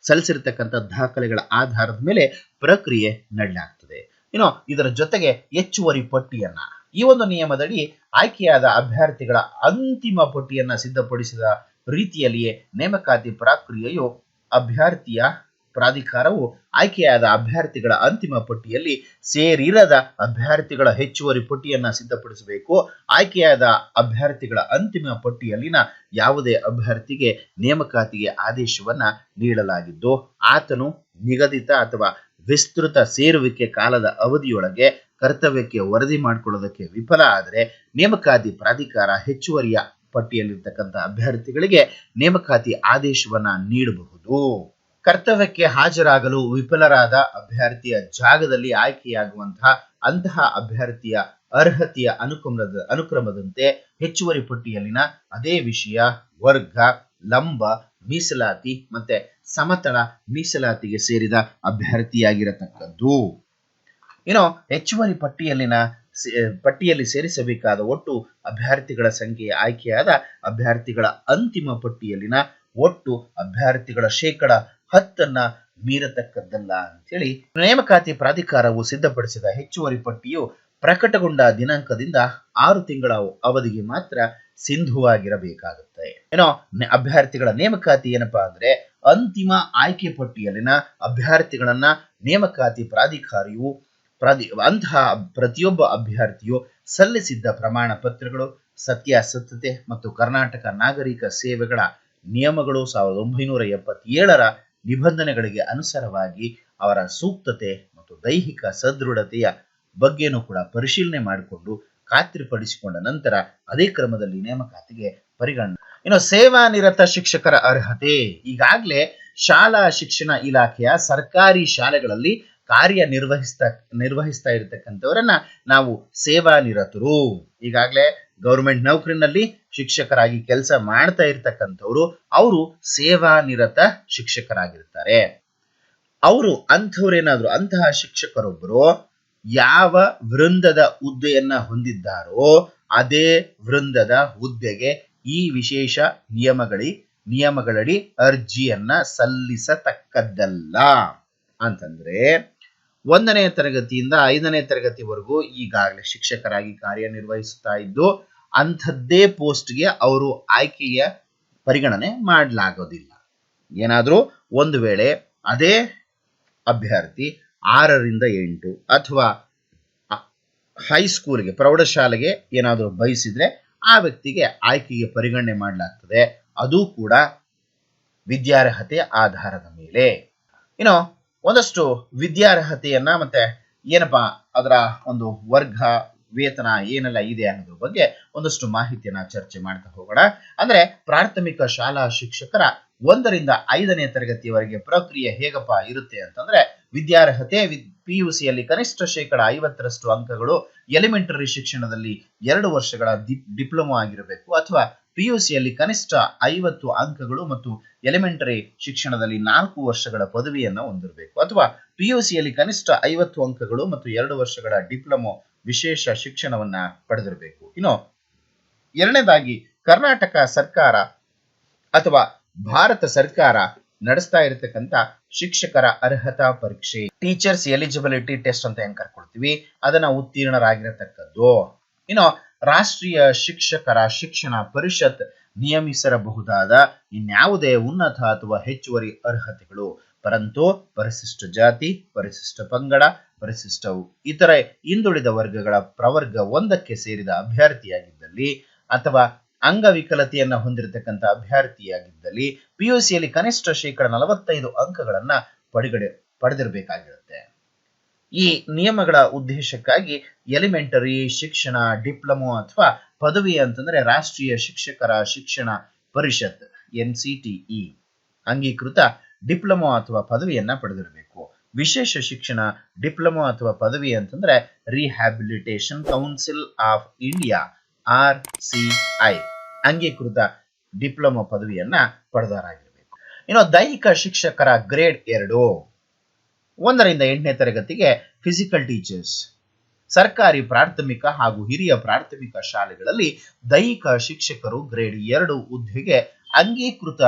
ಸಲ್ಲಿಸಿರ್ತಕ್ಕಂಥ ದಾಖಲೆಗಳ ಆಧಾರದ ಮೇಲೆ ಪ್ರಕ್ರಿಯೆ ನಡೆಯಲಾಗ್ತದೆ. ಇದರ ಜೊತೆಗೆ ಹೆಚ್ಚುವರಿ ಪಟ್ಟಿಯನ್ನ ಈ ಒಂದು ನಿಯಮದಡಿ ಆಯ್ಕೆಯಾದ ಅಭ್ಯರ್ಥಿಗಳ ಅಂತಿಮ ಪಟ್ಟಿಯನ್ನ ಸಿದ್ಧಪಡಿಸಿದ ರೀತಿಯಲ್ಲಿಯೇ ನೇಮಕಾತಿ ಪ್ರಕ್ರಿಯೆಯು ಪ್ರಾಧಿಕಾರವು ಆಯ್ಕೆಯಾದ ಅಭ್ಯರ್ಥಿಗಳ ಅಂತಿಮ ಪಟ್ಟಿಯಲ್ಲಿ ಸೇರಿರದ ಅಭ್ಯರ್ಥಿಗಳ ಹೆಚ್ಚುವರಿ ಪಟ್ಟಿಯನ್ನ ಸಿದ್ಧಪಡಿಸಬೇಕು. ಆಯ್ಕೆಯಾದ ಅಭ್ಯರ್ಥಿಗಳ ಅಂತಿಮ ಪಟ್ಟಿಯಲ್ಲಿನ ಯಾವುದೇ ಅಭ್ಯರ್ಥಿಗೆ ನೇಮಕಾತಿಗೆ ಆದೇಶವನ್ನ ನೀಡಲಾಗಿದ್ದು ಆತನು ನಿಗದಿತ ಅಥವಾ ವಿಸ್ತೃತ ಸೇರುವಿಕೆ ಕಾಲದ ಅವಧಿಯೊಳಗೆ ಕರ್ತವ್ಯಕ್ಕೆ ವರದಿ ಮಾಡಿಕೊಳ್ಳೋದಕ್ಕೆ ವಿಫಲ ಆದರೆ ನೇಮಕಾತಿ ಪ್ರಾಧಿಕಾರ ಹೆಚ್ಚುವರಿಯ ಪಟ್ಟಿಯಲ್ಲಿರ್ತಕ್ಕಂಥ ಅಭ್ಯರ್ಥಿಗಳಿಗೆ ನೇಮಕಾತಿ ಆದೇಶವನ್ನ ನೀಡಬಹುದು. ಕರ್ತವ್ಯಕ್ಕೆ ಹಾಜರಾಗಲು ವಿಫಲರಾದ ಅಭ್ಯರ್ಥಿಯ ಜಾಗದಲ್ಲಿ ಆಯ್ಕೆಯಾಗುವಂತಹ ಅಂತಹ ಅಭ್ಯರ್ಥಿಯ ಅರ್ಹತೆಯ ಅನುಕ್ರಮದಂತೆ ಹೆಚ್ಚುವರಿ ಪಟ್ಟಿಯಲ್ಲಿನ ಅದೇ ವಿಷಯ, ವರ್ಗ, ಲಂಬ ಮೀಸಲಾತಿ ಮತ್ತೆ ಸಮತಳ ಮೀಸಲಾತಿಗೆ ಸೇರಿದ ಅಭ್ಯರ್ಥಿಯಾಗಿರತಕ್ಕದ್ದು. ಹೆಚ್ಚುವರಿ ಪಟ್ಟಿಯಲ್ಲಿ ಸೇರಿಸಬೇಕಾದ ಒಟ್ಟು ಅಭ್ಯರ್ಥಿಗಳ ಸಂಖ್ಯೆ ಆಯ್ಕೆಯಾದ ಅಭ್ಯರ್ಥಿಗಳ ಅಂತಿಮ ಪಟ್ಟಿಯಲ್ಲಿನ ಒಟ್ಟು ಅಭ್ಯರ್ಥಿಗಳ 10% ಮೀರತಕ್ಕದ್ದಲ್ಲ ಅಂತೇಳಿ ನೇಮಕಾತಿ ಪ್ರಾಧಿಕಾರವು ಸಿದ್ಧಪಡಿಸಿದ ಹೆಚ್ಚುವರಿ ಪಟ್ಟಿಯು ಪ್ರಕಟಗೊಂಡ ದಿನಾಂಕದಿಂದ 6 ತಿಂಗಳ ಅವಧಿಗೆ ಮಾತ್ರ ಸಿಂಧುವಾಗಿರಬೇಕಾಗುತ್ತೆ. ಅಭ್ಯರ್ಥಿಗಳ ನೇಮಕಾತಿ ಏನಪ್ಪಾ ಅಂದ್ರೆ ಅಂತಿಮ ಆಯ್ಕೆ ಪಟ್ಟಿಯಲ್ಲಿನ ಅಭ್ಯರ್ಥಿಗಳನ್ನ ನೇಮಕಾತಿ ಪ್ರಾಧಿಕಾರಿಯು ಅಂತಹ ಪ್ರತಿಯೊಬ್ಬ ಅಭ್ಯರ್ಥಿಯು ಸಲ್ಲಿಸಿದ್ದ ಪ್ರಮಾಣ ಪತ್ರಗಳು, ಸತ್ಯಾಸತ್ಯತೆ ಮತ್ತು ಕರ್ನಾಟಕ ನಾಗರಿಕ ಸೇವೆಗಳ ನಿಯಮಗಳು 1977ರ ನಿಬಂಧನೆಗಳಿಗೆ ಅನುಸಾರವಾಗಿ ಅವರ ಸೂಕ್ತತೆ ಮತ್ತು ದೈಹಿಕ ಸದೃಢತೆಯ ಬಗ್ಗೆನೂ ಕೂಡ ಪರಿಶೀಲನೆ ಮಾಡಿಕೊಂಡು ಖಾತ್ರಿಪಡಿಸಿಕೊಂಡ ನಂತರ ಅದೇ ಕ್ರಮದಲ್ಲಿ ನೇಮಕಾತಿಗೆ ಪರಿಗಣನೆ. ಸೇವಾ ನಿರತ ಶಿಕ್ಷಕರ ಅರ್ಹತೆ. ಈಗಾಗಲೇ ಶಾಲಾ ಶಿಕ್ಷಣ ಇಲಾಖೆಯ ಸರ್ಕಾರಿ ಶಾಲೆಗಳಲ್ಲಿ ಕಾರ್ಯ ನಿರ್ವಹಿಸ್ತಾ ಇರತಕ್ಕಂಥವರನ್ನ ನಾವು ಸೇವಾ ನಿರತರು. ಈಗಾಗಲೇ ಗೌರ್ಮೆಂಟ್ ನೌಕರಿನಲ್ಲಿ ಶಿಕ್ಷಕರಾಗಿ ಕೆಲಸ ಮಾಡ್ತಾ ಇರ್ತಕ್ಕಂಥವ್ರು ಅವರು ಸೇವಾ ನಿರತ ಶಿಕ್ಷಕರಾಗಿರ್ತಾರೆ. ಅವರು ಅಂತಹ ಶಿಕ್ಷಕರೊಬ್ಬರು ಯಾವ ವೃಂದದ ಹುದ್ದೆಯನ್ನ ಹೊಂದಿದ್ದಾರೋ ಅದೇ ವೃಂದದ ಹುದ್ದೆಗೆ ಈ ವಿಶೇಷ ನಿಯಮಗಳಡಿ ಅರ್ಜಿಯನ್ನ ಸಲ್ಲಿಸತಕ್ಕದ್ದಲ್ಲ. ಅಂತಂದ್ರೆ 1ನೇ ತರಗತಿಯಿಂದ 5ನೇ ತರಗತಿವರೆಗೂ ಈಗಾಗಲೇ ಶಿಕ್ಷಕರಾಗಿ ಕಾರ್ಯನಿರ್ವಹಿಸುತ್ತಾ ಇದ್ದು ಅಂಥದ್ದೇ ಪೋಸ್ಟ್ಗೆ ಅವರು ಆಯ್ಕೆಯ ಪರಿಗಣನೆ ಮಾಡಲಾಗೋದಿಲ್ಲ. ಏನಾದ್ರೂ ಒಂದು ವೇಳೆ ಅದೇ ಅಭ್ಯರ್ಥಿ 6ರಿಂದ 8 ಅಥವಾ ಹೈಸ್ಕೂಲ್ಗೆ ಪ್ರೌಢಶಾಲೆಗೆ ಏನಾದರೂ ಬಯಸಿದ್ರೆ ಆ ವ್ಯಕ್ತಿಗೆ ಆಯ್ಕೆಗೆ ಪರಿಗಣನೆ ಮಾಡಲಾಗ್ತದೆ. ಅದು ಕೂಡ ವಿದ್ಯಾರ್ಹತೆಯ ಆಧಾರದ ಮೇಲೆ. ಒಂದಷ್ಟು ವಿದ್ಯಾರ್ಹತೆಯನ್ನ ಮತ್ತೆ ಏನಪ್ಪಾ ಅದರ ಒಂದು ವರ್ಗ, ವೇತನ ಏನೆಲ್ಲ ಇದೆ ಅನ್ನೋದ್ರ ಬಗ್ಗೆ ಒಂದಷ್ಟು ಮಾಹಿತಿಯನ್ನ ಚರ್ಚೆ ಮಾಡ್ತಾ ಹೋಗೋಣ. ಅಂದ್ರೆ ಪ್ರಾಥಮಿಕ ಶಾಲಾ ಶಿಕ್ಷಕರ 1ರಿಂದ 5ನೇ ತರಗತಿಯವರೆಗೆ ಪ್ರಕ್ರಿಯೆ ಹೇಗಪ್ಪ ಇರುತ್ತೆ ಅಂತಂದ್ರೆ ವಿದ್ಯಾರ್ಹತೆ PUCಯಲ್ಲಿ ಕನಿಷ್ಠ 50% ಅಂಕಗಳು, ಎಲಿಮೆಂಟರಿ ಶಿಕ್ಷಣದಲ್ಲಿ 2 ವರ್ಷಗಳ ಡಿಪ್ಲೊಮಾ ಆಗಿರಬೇಕು ಅಥವಾ PUCಯಲ್ಲಿ ಕನಿಷ್ಠ 50 ಅಂಕಗಳು ಮತ್ತು ಎಲಿಮೆಂಟರಿ ಶಿಕ್ಷಣದಲ್ಲಿ 4 ವರ್ಷಗಳ ಪದವಿಯನ್ನು ಹೊಂದಿರಬೇಕು ಅಥವಾ PUCಯಲ್ಲಿ ಕನಿಷ್ಠ 50 ಅಂಕಗಳು ಮತ್ತು 2 ವರ್ಷಗಳ ಡಿಪ್ಲೊಮಾ ವಿಶೇಷ ಶಿಕ್ಷಣವನ್ನ ಪಡೆದಿರಬೇಕು. ಎರಡನೇದಾಗಿ ಕರ್ನಾಟಕ ಸರ್ಕಾರ ಅಥವಾ ಭಾರತ ಸರ್ಕಾರ ನಡೆಸ್ತಾ ಇರತಕ್ಕಂತ ಶಿಕ್ಷಕರ ಅರ್ಹತಾ ಪರೀಕ್ಷೆ, ಟೀಚರ್ಸ್ ಎಲಿಜಿಬಿಲಿಟಿ ಟೆಸ್ಟ್ ಅಂತ ಏನ್ ಕರ್ಕೊಳ್ತೀವಿ, ಅದನ್ನ ಉತ್ತೀರ್ಣರಾಗಿರತಕ್ಕದ್ದು. ರಾಷ್ಟ್ರೀಯ ಶಿಕ್ಷಕರ ಶಿಕ್ಷಣ ಪರಿಷತ್ ನಿಯಮಿಸಿರಬಹುದಾದ ಇನ್ಯಾವುದೇ ಉನ್ನತ ಅಥವಾ ಹೆಚ್ಚುವರಿ ಅರ್ಹತೆಗಳು, ಪರಂತು ಪರಿಶಿಷ್ಟ ಜಾತಿ, ಪರಿಶಿಷ್ಟ ಪಂಗಡ, ಪರಿಶಿಷ್ಟ ಇತರೆ ಹಿಂದುಳಿದ ವರ್ಗಗಳ ಪ್ರವರ್ಗ 1ಕ್ಕೆ ಸೇರಿದ ಅಭ್ಯರ್ಥಿಯಾಗಿದ್ದಲ್ಲಿ ಅಥವಾ ಅಂಗವಿಕಲತೆಯನ್ನ ಹೊಂದಿರತಕ್ಕಂಥ ಅಭ್ಯರ್ಥಿಯಾಗಿದ್ದಲ್ಲಿ PUCಯಲ್ಲಿ ಕನಿಷ್ಠ 45% ಅಂಕಗಳನ್ನ ಪಡೆದಿರಬೇಕಾಗಿರುತ್ತೆ. ಈ ನಿಯಮಗಳ ಉದ್ದೇಶಕ್ಕಾಗಿ ಎಲಿಮೆಂಟರಿ ಶಿಕ್ಷಣ, ಡಿಪ್ಲೊಮೊ ಅಥವಾ ಪದವಿ ಅಂತಂದ್ರೆ ರಾಷ್ಟ್ರೀಯ ಶಿಕ್ಷಕರ ಶಿಕ್ಷಣ ಪರಿಷತ್ NCTE ಅಂಗೀಕೃತ ಡಿಪ್ಲೊಮೊ ಅಥವಾ ಪದವಿಯನ್ನ ಪಡೆದಿರಬೇಕು. ವಿಶೇಷ ಶಿಕ್ಷಣ, ಡಿಪ್ಲೊಮೊ ಅಥವಾ ಪದವಿ ಅಂತಂದ್ರೆ rehabilitation council of India RCI ಅಂಗೀಕೃತ ಡಿಪ್ಲೊಮೊ ಪದವಿಯನ್ನ ಪಡೆದವರಾಗಿರಬೇಕು. ಇನ್ನು ದೈಹಿಕ ಶಿಕ್ಷಕರ ಗ್ರೇಡ್ 2 1ರಿಂದ 8ನೇ ತರಗತಿಗೆ ಫಿಸಿಕಲ್ ಟೀಚರ್ಸ್. ಸರ್ಕಾರಿ ಪ್ರಾಥಮಿಕ ಹಾಗೂ ಹಿರಿಯ ಪ್ರಾಥಮಿಕ ಶಾಲೆಗಳಲ್ಲಿ ದೈಹಿಕ ಶಿಕ್ಷಕರು ಗ್ರೇಡ್ 2 ಹುದ್ದೆಗೆ ಅಂಗೀಕೃತ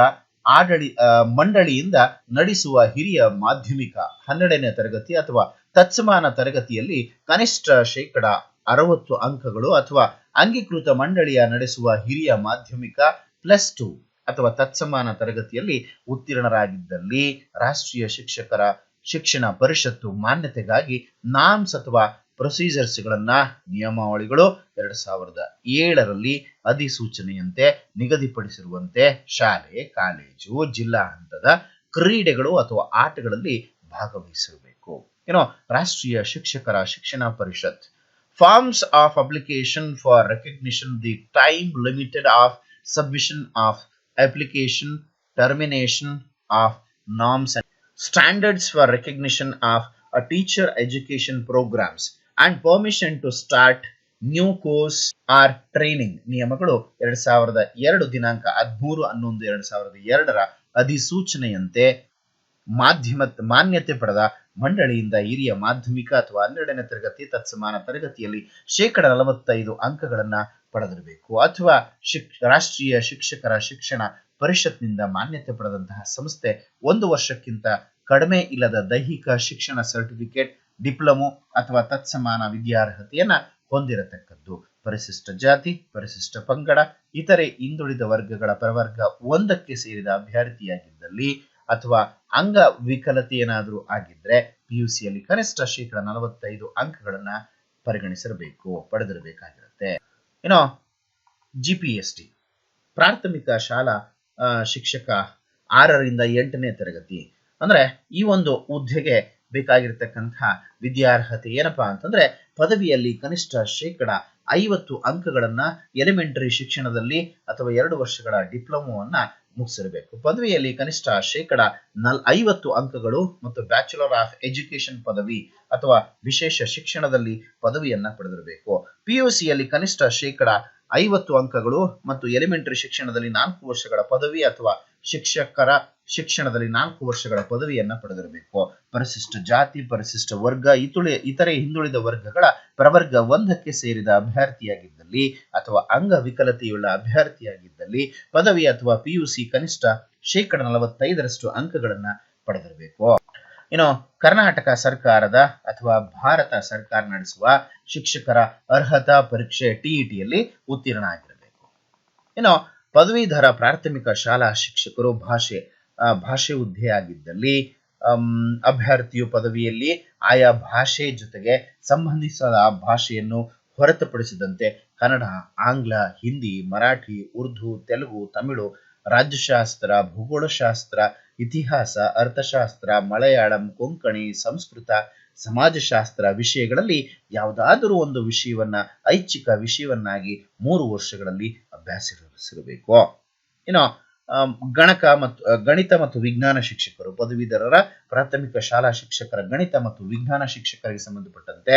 ಮಂಡಳಿಯಿಂದ ನಡೆಸುವ ಹಿರಿಯ ಮಾಧ್ಯಮಿಕ 12ನೇ ತರಗತಿ ಅಥವಾ ತತ್ಸಮಾನ ತರಗತಿಯಲ್ಲಿ ಕನಿಷ್ಠ ಶೇಕಡ 60 ಅಂಕಗಳು ಅಥವಾ ಅಂಗೀಕೃತ ಮಂಡಳಿಯ ನಡೆಸುವ ಹಿರಿಯ ಮಾಧ್ಯಮಿಕ +2 ಅಥವಾ ತತ್ಸಮಾನ ತರಗತಿಯಲ್ಲಿ ಉತ್ತೀರ್ಣರಾಗಿದ್ದಲ್ಲಿ ರಾಷ್ಟ್ರೀಯ ಶಿಕ್ಷಕರ ಶಿಕ್ಷಣ ಪರಿಷತ್ತು ಮಾನ್ಯತೆಗಾಗಿ ನಾಮ್ಸ್ ಅಥವಾ ಪ್ರೊಸೀಜರ್ಸ್ ಗಳನ್ನ ನಿಯಮಾವಳಿಗಳು 2007ರಲ್ಲಿ ಅಧಿಸೂಚನೆಯಂತೆ ನಿಗದಿಪಡಿಸಿರುವಂತೆ ಶಾಲೆ, ಕಾಲೇಜು, ಜಿಲ್ಲಾ ಹಂತದ ಕ್ರೀಡೆಗಳು ಅಥವಾ ಆಟಗಳಲ್ಲಿ ಭಾಗವಹಿಸಿರಬೇಕು. ರಾಷ್ಟ್ರೀಯ ಶಿಕ್ಷಕರ ಶಿಕ್ಷಣ ಪರಿಷತ್ forms of application for recognition the time limited of submission of application, termination of norms and standards for recognition of a teacher education programs and permission to start new course or training ನಿಯಮಗಳು 2002 ದಿನಾಂಕ 13/11/2002ರ ಅಧಿಸೂಚನೆಯಂತೆ ಮಾನ್ಯತೆ ಪಡೆದ ಮಂಡಳಿಯಿಂದ ಹಿರಿಯ ಮಾಧ್ಯಮಿಕ ಅಥವಾ 12ನೇ ತರಗತಿ ತತ್ಸಮಾನ ತರಗತಿಯಲ್ಲಿ ಶೇಕಡ 45 ಅಂಕಗಳನ್ನ ಪಡೆದಿರಬೇಕು ಅಥವಾ ರಾಷ್ಟ್ರೀಯ ಶಿಕ್ಷಕರ ಶಿಕ್ಷಣ ಪರಿಷತ್ನಿಂದ ಮಾನ್ಯತೆ ಪಡೆದಂತಹ ಸಂಸ್ಥೆ 1 ವರ್ಷಕ್ಕಿಂತ ಕಡಿಮೆ ಇಲ್ಲದ ದೈಹಿಕ ಶಿಕ್ಷಣ ಸರ್ಟಿಫಿಕೇಟ್, ಡಿಪ್ಲೊಮೊ ಅಥವಾ ತತ್ಸಮಾನ ವಿದ್ಯಾರ್ಹತೆಯನ್ನ ಹೊಂದಿರತಕ್ಕದ್ದು. ಪರಿಶಿಷ್ಟ ಜಾತಿ, ಪರಿಶಿಷ್ಟ ಪಂಗಡ, ಇತರೆ ಹಿಂದುಳಿದ ವರ್ಗಗಳ ಪ್ರವರ್ಗ 1ಕ್ಕೆ ಸೇರಿದ ಅಭ್ಯರ್ಥಿಯಾಗಿದ್ದಲ್ಲಿ ಅಥವಾ ಅಂಗವಿಕಲತೆ ಏನಾದರೂ ಆಗಿದ್ರೆ PUCಯಲ್ಲಿ ಕನಿಷ್ಠ ಶೇಕಡ 45 ಅಂಕಗಳನ್ನ ಪಡೆದಿರಬೇಕಾಗಿರುತ್ತೆ. GPST ಪ್ರಾಥಮಿಕ ಶಾಲಾ ಶಿಕ್ಷಕ 6ರಿಂದ 8ನೇ ತರಗತಿ ಅಂದ್ರೆ ಈ ಒಂದು ಹುದ್ದೆಗೆ ಬೇಕಾಗಿರ್ತಕ್ಕಂತಹ ವಿದ್ಯಾರ್ಹತೆ ಏನಪ್ಪಾ ಅಂತಂದ್ರೆ ಪದವಿಯಲ್ಲಿ ಕನಿಷ್ಠ ಶೇಕಡ 50 ಅಂಕಗಳನ್ನ ಎಲಿಮೆಂಟರಿ ಶಿಕ್ಷಣದಲ್ಲಿ ಅಥವಾ 2 ವರ್ಷಗಳ ಡಿಪ್ಲೊಮೊವನ್ನ ಮುಗಿಸಿರಬೇಕು. ಪದವಿಯಲ್ಲಿ ಕನಿಷ್ಠ ಶೇಕಡ 50 ಅಂಕಗಳು ಮತ್ತು ಬ್ಯಾಚುಲರ್ ಆಫ್ ಎಜುಕೇಶನ್ ಪದವಿ ಅಥವಾ ವಿಶೇಷ ಶಿಕ್ಷಣದಲ್ಲಿ ಪದವಿಯನ್ನ ಪಡೆದಿರಬೇಕು. PUCಯಲ್ಲಿ ಕನಿಷ್ಠ ಶೇಕಡ 50 ಅಂಕಗಳು ಮತ್ತು ಎಲಿಮೆಂಟರಿ ಶಿಕ್ಷಣದಲ್ಲಿ 4 ವರ್ಷಗಳ ಪದವಿ ಅಥವಾ ಶಿಕ್ಷಕರ ಶಿಕ್ಷಣದಲ್ಲಿ 4 ವರ್ಷಗಳ ಪದವಿಯನ್ನ ಪಡೆದಿರಬೇಕು. ಪರಿಶಿಷ್ಟ ಜಾತಿ, ಪರಿಶಿಷ್ಟ ವರ್ಗ, ಇತರೆ ಹಿಂದುಳಿದ ವರ್ಗಗಳ ಪ್ರವರ್ಗ 1ಕ್ಕೆ ಸೇರಿದ ಅಭ್ಯರ್ಥಿಯಾಗಿದ್ದಲ್ಲಿ ಅಥವಾ ಅಂಗವಿಕಲತೆಯುಳ್ಳ ಅಭ್ಯರ್ಥಿಯಾಗಿದ್ದಲ್ಲಿ ಪದವಿ ಅಥವಾ PUC ಕನಿಷ್ಠ ಶೇಕಡ 45ರಷ್ಟು ಅಂಕಗಳನ್ನ ಪಡೆದಿರಬೇಕು. ಕರ್ನಾಟಕ ಸರ್ಕಾರದ ಅಥವಾ ಭಾರತ ಸರ್ಕಾರ ನಡೆಸುವ ಶಿಕ್ಷಕರ ಅರ್ಹತಾ ಪರೀಕ್ಷೆ TETಯಲ್ಲಿ ಉತ್ತೀರ್ಣ ಆಗಿರಬೇಕು. ಪದವೀಧರ ಪ್ರಾಥಮಿಕ ಶಾಲಾ ಶಿಕ್ಷಕರು ಭಾಷೆ ಹುದ್ದೆ ಆಗಿದ್ದಲ್ಲಿ ಅಭ್ಯರ್ಥಿಯು ಪದವಿಯಲ್ಲಿ ಆಯಾ ಭಾಷೆ ಜೊತೆಗೆ ಸಂಬಂಧಿಸಿದ ಭಾಷೆಯನ್ನು ಹೊರತುಪಡಿಸಿದಂತೆ ಕನ್ನಡ, ಆಂಗ್ಲ, ಹಿಂದಿ, ಮರಾಠಿ, ಉರ್ದು, ತೆಲುಗು, ತಮಿಳು, ರಾಜ್ಯಶಾಸ್ತ್ರ, ಭೂಗೋಳಶಾಸ್ತ್ರ, ಇತಿಹಾಸ, ಅರ್ಥಶಾಸ್ತ್ರ, ಮಲಯಾಳಂ, ಕೊಂಕಣಿ, ಸಂಸ್ಕೃತ, ಸಮಾಜಶಾಸ್ತ್ರ ವಿಷಯಗಳಲ್ಲಿ ಯಾವುದಾದರೂ ಒಂದು ವಿಷಯವನ್ನ ಐಚ್ಛಿಕ ವಿಷಯವನ್ನಾಗಿ 3 ವರ್ಷಗಳಲ್ಲಿ ಅಭ್ಯಾಸಿಸಿರಬೇಕು. ಗಣಿತ ಮತ್ತು ವಿಜ್ಞಾನ ಶಿಕ್ಷಕರು ಪದವೀಧರರ ಪ್ರಾಥಮಿಕ ಶಾಲಾ ಶಿಕ್ಷಕರ ಗಣಿತ ಮತ್ತು ವಿಜ್ಞಾನ ಶಿಕ್ಷಕರಿಗೆ ಸಂಬಂಧಪಟ್ಟಂತೆ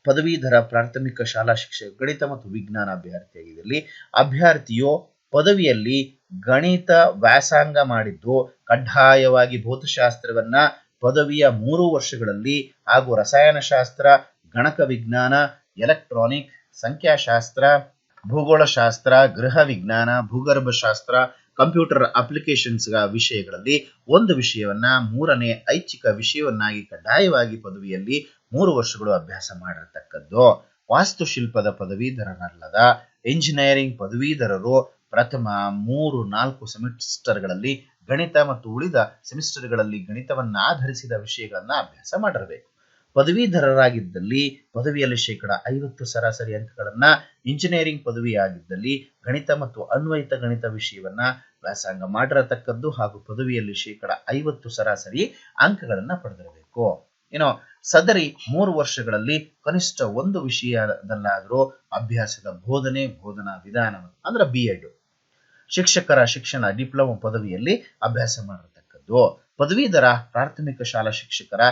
ಪದವೀಧರ ಪ್ರಾಥಮಿಕ ಶಾಲಾ ಶಿಕ್ಷಕ ಗಣಿತ ಮತ್ತು ವಿಜ್ಞಾನ ಅಭ್ಯರ್ಥಿಯಾಗಿದ್ದಲ್ಲಿ ಅಭ್ಯರ್ಥಿಯು ಪದವಿಯಲ್ಲಿ ಗಣಿತ ವ್ಯಾಸಂಗ ಮಾಡಿದ್ದು ಕಡ್ಡಾಯವಾಗಿ ಭೌತಶಾಸ್ತ್ರವನ್ನ ಪದವಿಯ 3 ವರ್ಷಗಳಲ್ಲಿ ಹಾಗೂ ರಸಾಯನಶಾಸ್ತ್ರ, ಗಣಕ ವಿಜ್ಞಾನ, ಎಲೆಕ್ಟ್ರಾನಿಕ್, ಸಂಖ್ಯಾಶಾಸ್ತ್ರ, ಭೂಗೋಳಶಾಸ್ತ್ರ, ಗೃಹ ವಿಜ್ಞಾನ, ಭೂಗರ್ಭಶಾಸ್ತ್ರ, ಕಂಪ್ಯೂಟರ್ ಅಪ್ಲಿಕೇಶನ್ಸ್ ವಿಷಯಗಳಲ್ಲಿ ಒಂದು ವಿಷಯವನ್ನ 3ನೇ ಐಚ್ಛಿಕ ವಿಷಯವನ್ನಾಗಿ ಕಡ್ಡಾಯವಾಗಿ ಪದವಿಯಲ್ಲಿ 3 ವರ್ಷಗಳು ಅಭ್ಯಾಸ ಮಾಡಿರತಕ್ಕದ್ದು. ವಾಸ್ತುಶಿಲ್ಪದ ಪದವೀಧರರಲ್ಲದ ಎಂಜಿನಿಯರಿಂಗ್ ಪದವೀಧರರು ಪ್ರಥಮ 3-4 ಸೆಮಿಸ್ಟರ್ಗಳಲ್ಲಿ ಗಣಿತ ಮತ್ತು ಉಳಿದ ಸೆಮಿಸ್ಟರ್ಗಳಲ್ಲಿ ಗಣಿತವನ್ನ ಆಧರಿಸಿದ ವಿಷಯಗಳನ್ನ ಅಭ್ಯಾಸ ಮಾಡಿರಬೇಕು. ಪದವೀಧರರಾಗಿದ್ದಲ್ಲಿ ಪದವಿಯಲ್ಲಿ ಶೇಕಡ 50 ಸರಾಸರಿ ಅಂಕಗಳನ್ನ, ಇಂಜಿನಿಯರಿಂಗ್ ಪದವಿಯಾಗಿದ್ದಲ್ಲಿ ಗಣಿತ ಮತ್ತು ಅನ್ವಯಿತ ಗಣಿತ ವಿಷಯವನ್ನ ವ್ಯಾಸಂಗ ಮಾಡಿರತಕ್ಕದ್ದು ಹಾಗೂ ಪದವಿಯಲ್ಲಿ ಶೇಕಡ 50 ಸರಾಸರಿ ಅಂಕಗಳನ್ನ ಪಡೆದಿರಬೇಕು. ಏನೋ ಸದರಿ 3 ವರ್ಷಗಳಲ್ಲಿ ಕನಿಷ್ಠ ಒಂದು ವಿಷಯದಲ್ಲಾದರೂ ಅಭ್ಯಾಸದ ಬೋಧನಾ ವಿಧಾನ ಅಂದ್ರೆ BEd ಶಿಕ್ಷಕರ ಶಿಕ್ಷಣ ಡಿಪ್ಲೊಮಾ ಪದವಿಯಲ್ಲಿ ಅಭ್ಯಾಸ ಮಾಡಿರತಕ್ಕದ್ದು. ಪದವೀಧರ ಪ್ರಾಥಮಿಕ ಶಾಲಾ ಶಿಕ್ಷಕರ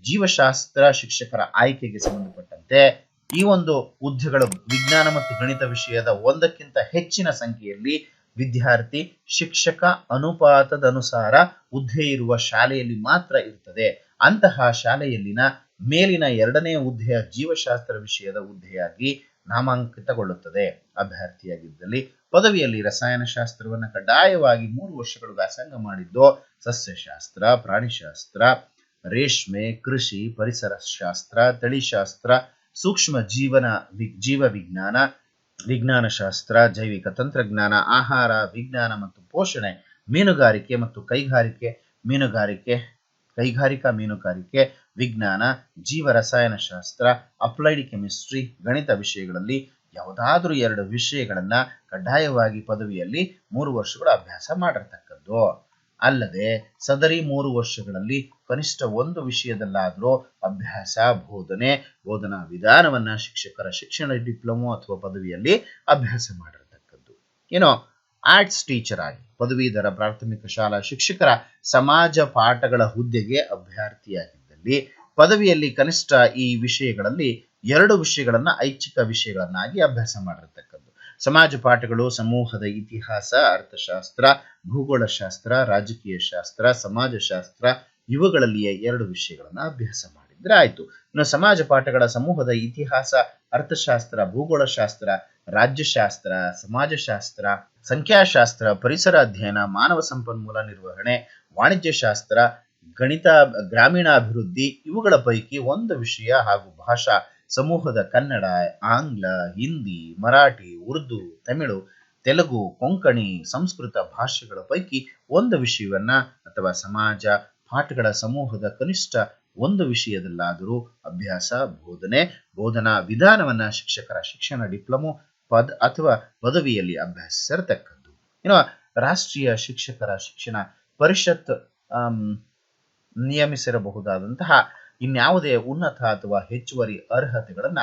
ಜೀವಶಾಸ್ತ್ರ ಶಿಕ್ಷಕರ ಆಯ್ಕೆಗೆ ಸಂಬಂಧಪಟ್ಟಂತೆ ಈ ಒಂದು ಹುದ್ದೆಗಳು ವಿಜ್ಞಾನ ಮತ್ತು ಗಣಿತ ವಿಷಯದ ಒಂದಕ್ಕಿಂತ ಹೆಚ್ಚಿನ ಸಂಖ್ಯೆಯಲ್ಲಿ ವಿದ್ಯಾರ್ಥಿ ಶಿಕ್ಷಕ ಅನುಪಾತದನುಸಾರ ಹುದ್ದೆ ಇರುವ ಶಾಲೆಯಲ್ಲಿ ಮಾತ್ರ ಇರುತ್ತದೆ. ಅಂತಹ ಶಾಲೆಯಲ್ಲಿನ ಮೇಲಿನ 2ನೇ ಹುದ್ದೆಯ ಜೀವಶಾಸ್ತ್ರ ವಿಷಯದ ಹುದ್ದೆಯಾಗಿ ನಾಮಾಂಕಿತಗೊಳ್ಳುತ್ತದೆ. ಅಭ್ಯರ್ಥಿಯಾಗಿದ್ದಲ್ಲಿ ಪದವಿಯಲ್ಲಿ ರಸಾಯನಶಾಸ್ತ್ರವನ್ನು ಕಡ್ಡಾಯವಾಗಿ 3 ವರ್ಷಗಳು ವ್ಯಾಸಂಗ ಮಾಡಿದ್ದು, ಸಸ್ಯಶಾಸ್ತ್ರ, ಪ್ರಾಣಿಶಾಸ್ತ್ರ, ರೇಷ್ಮೆ, ಕೃಷಿ, ಪರಿಸರ ಶಾಸ್ತ್ರ, ತಳಿಶಾಸ್ತ್ರ, ಸೂಕ್ಷ್ಮ ಜೀವ ವಿಜ್ಞಾನ, ವಿಜ್ಞಾನಶಾಸ್ತ್ರ, ಜೈವಿಕ ತಂತ್ರಜ್ಞಾನ, ಆಹಾರ ವಿಜ್ಞಾನ ಮತ್ತು ಪೋಷಣೆ, ಮೀನುಗಾರಿಕೆ ಮತ್ತು ಕೈಗಾರಿಕಾ ಮೀನುಗಾರಿಕೆ ವಿಜ್ಞಾನ, ಜೀವ ರಸಾಯನಶಾಸ್ತ್ರ, ಅಪ್ಲೈಡ್ ಕೆಮಿಸ್ಟ್ರಿ, ಗಣಿತ ವಿಷಯಗಳಲ್ಲಿ ಯಾವುದಾದ್ರೂ 2 ವಿಷಯಗಳನ್ನ ಕಡ್ಡಾಯವಾಗಿ ಪದವಿಯಲ್ಲಿ 3 ವರ್ಷಗಳು ಅಭ್ಯಾಸ ಮಾಡಿರ್ತಕ್ಕದ್ದು. ಅಲ್ಲದೆ ಸದರಿ 3 ವರ್ಷಗಳಲ್ಲಿ ಕನಿಷ್ಠ ಒಂದು ವಿಷಯದಲ್ಲಾದರೂ ಅಭ್ಯಾಸ ಬೋಧನಾ ವಿಧಾನವನ್ನ ಶಿಕ್ಷಕರ ಶಿಕ್ಷಣ ಡಿಪ್ಲೊಮಾ ಅಥವಾ ಪದವಿಯಲ್ಲಿ ಅಭ್ಯಾಸ ಮಾಡಿರ್ತಕ್ಕದ್ದು. ಏನೋ ಆರ್ಟ್ಸ್ ಟೀಚರ್ ಆಗಿ ಪದವೀಧರ ಪ್ರಾಥಮಿಕ ಶಾಲಾ ಶಿಕ್ಷಕರ ಸಮಾಜ ಪಾಠಗಳ ಹುದ್ದೆಗೆ ಅಭ್ಯರ್ಥಿಯಾಗಿದ್ದಲ್ಲಿ ಪದವಿಯಲ್ಲಿ ಕನಿಷ್ಠ ಈ ವಿಷಯಗಳಲ್ಲಿ 2 ವಿಷಯಗಳನ್ನ ಐಚ್ಛಿಕ ವಿಷಯಗಳನ್ನಾಗಿ ಅಭ್ಯಾಸ ಮಾಡಿರ್ತಕ್ಕದ್ದು. ಸಮಾಜ ಪಾಠಗಳು ಸಮೂಹದ ಇತಿಹಾಸ, ಅರ್ಥಶಾಸ್ತ್ರ, ಭೂಗೋಳಶಾಸ್ತ್ರ, ರಾಜಕೀಯ ಶಾಸ್ತ್ರ, ಸಮಾಜಶಾಸ್ತ್ರ ಇವುಗಳಲ್ಲಿಯೇ 2 ವಿಷಯಗಳನ್ನ ಅಭ್ಯಾಸ ಮಾಡಿದ್ರೆ ಆಯ್ತು. ಇನ್ನು ಸಮಾಜ ಪಾಠಗಳ ಸಮೂಹದ ಇತಿಹಾಸ, ಅರ್ಥಶಾಸ್ತ್ರ, ಭೂಗೋಳಶಾಸ್ತ್ರ, ರಾಜ್ಯಶಾಸ್ತ್ರ, ಸಮಾಜಶಾಸ್ತ್ರ, ಸಂಖ್ಯಾಶಾಸ್ತ್ರ, ಪರಿಸರ ಅಧ್ಯಯನ, ಮಾನವ ಸಂಪನ್ಮೂಲ ನಿರ್ವಹಣೆ, ವಾಣಿಜ್ಯಶಾಸ್ತ್ರ, ಗಣಿತ, ಗ್ರಾಮೀಣಾಭಿವೃದ್ಧಿ ಇವುಗಳ ಪೈಕಿ ಒಂದು ವಿಷಯ ಹಾಗೂ ಭಾಷಾ ಸಮೂಹದ ಕನ್ನಡ, ಆಂಗ್ಲ, ಹಿಂದಿ, ಮರಾಠಿ, ಉರ್ದು, ತಮಿಳು, ತೆಲುಗು, ಕೊಂಕಣಿ, ಸಂಸ್ಕೃತ ಭಾಷೆಗಳ ಪೈಕಿ ಒಂದು ವಿಷಯವನ್ನ ಅಥವಾ ಸಮಾಜ ಪಾಠಗಳ ಸಮೂಹದ ಕನಿಷ್ಠ ಒಂದು ವಿಷಯದಲ್ಲಾದರೂ ಅಭ್ಯಾಸ ಬೋಧನಾ ವಿಧಾನವನ್ನ ಶಿಕ್ಷಕರ ಶಿಕ್ಷಣ ಡಿಪ್ಲೊಮೊ ಅಥವಾ ಪದವಿಯಲ್ಲಿ ಅಭ್ಯಾಸಿಸಿರತಕ್ಕದ್ದು. ಇನ್ನು ರಾಷ್ಟ್ರೀಯ ಶಿಕ್ಷಕರ ಶಿಕ್ಷಣ ಪರಿಷತ್ ನಿಯಮಿಸಿರಬಹುದಾದಂತಹ ಇನ್ಯಾವುದೇ ಉನ್ನತ ಅಥವಾ ಹೆಚ್ಚುವರಿ ಅರ್ಹತೆಗಳನ್ನ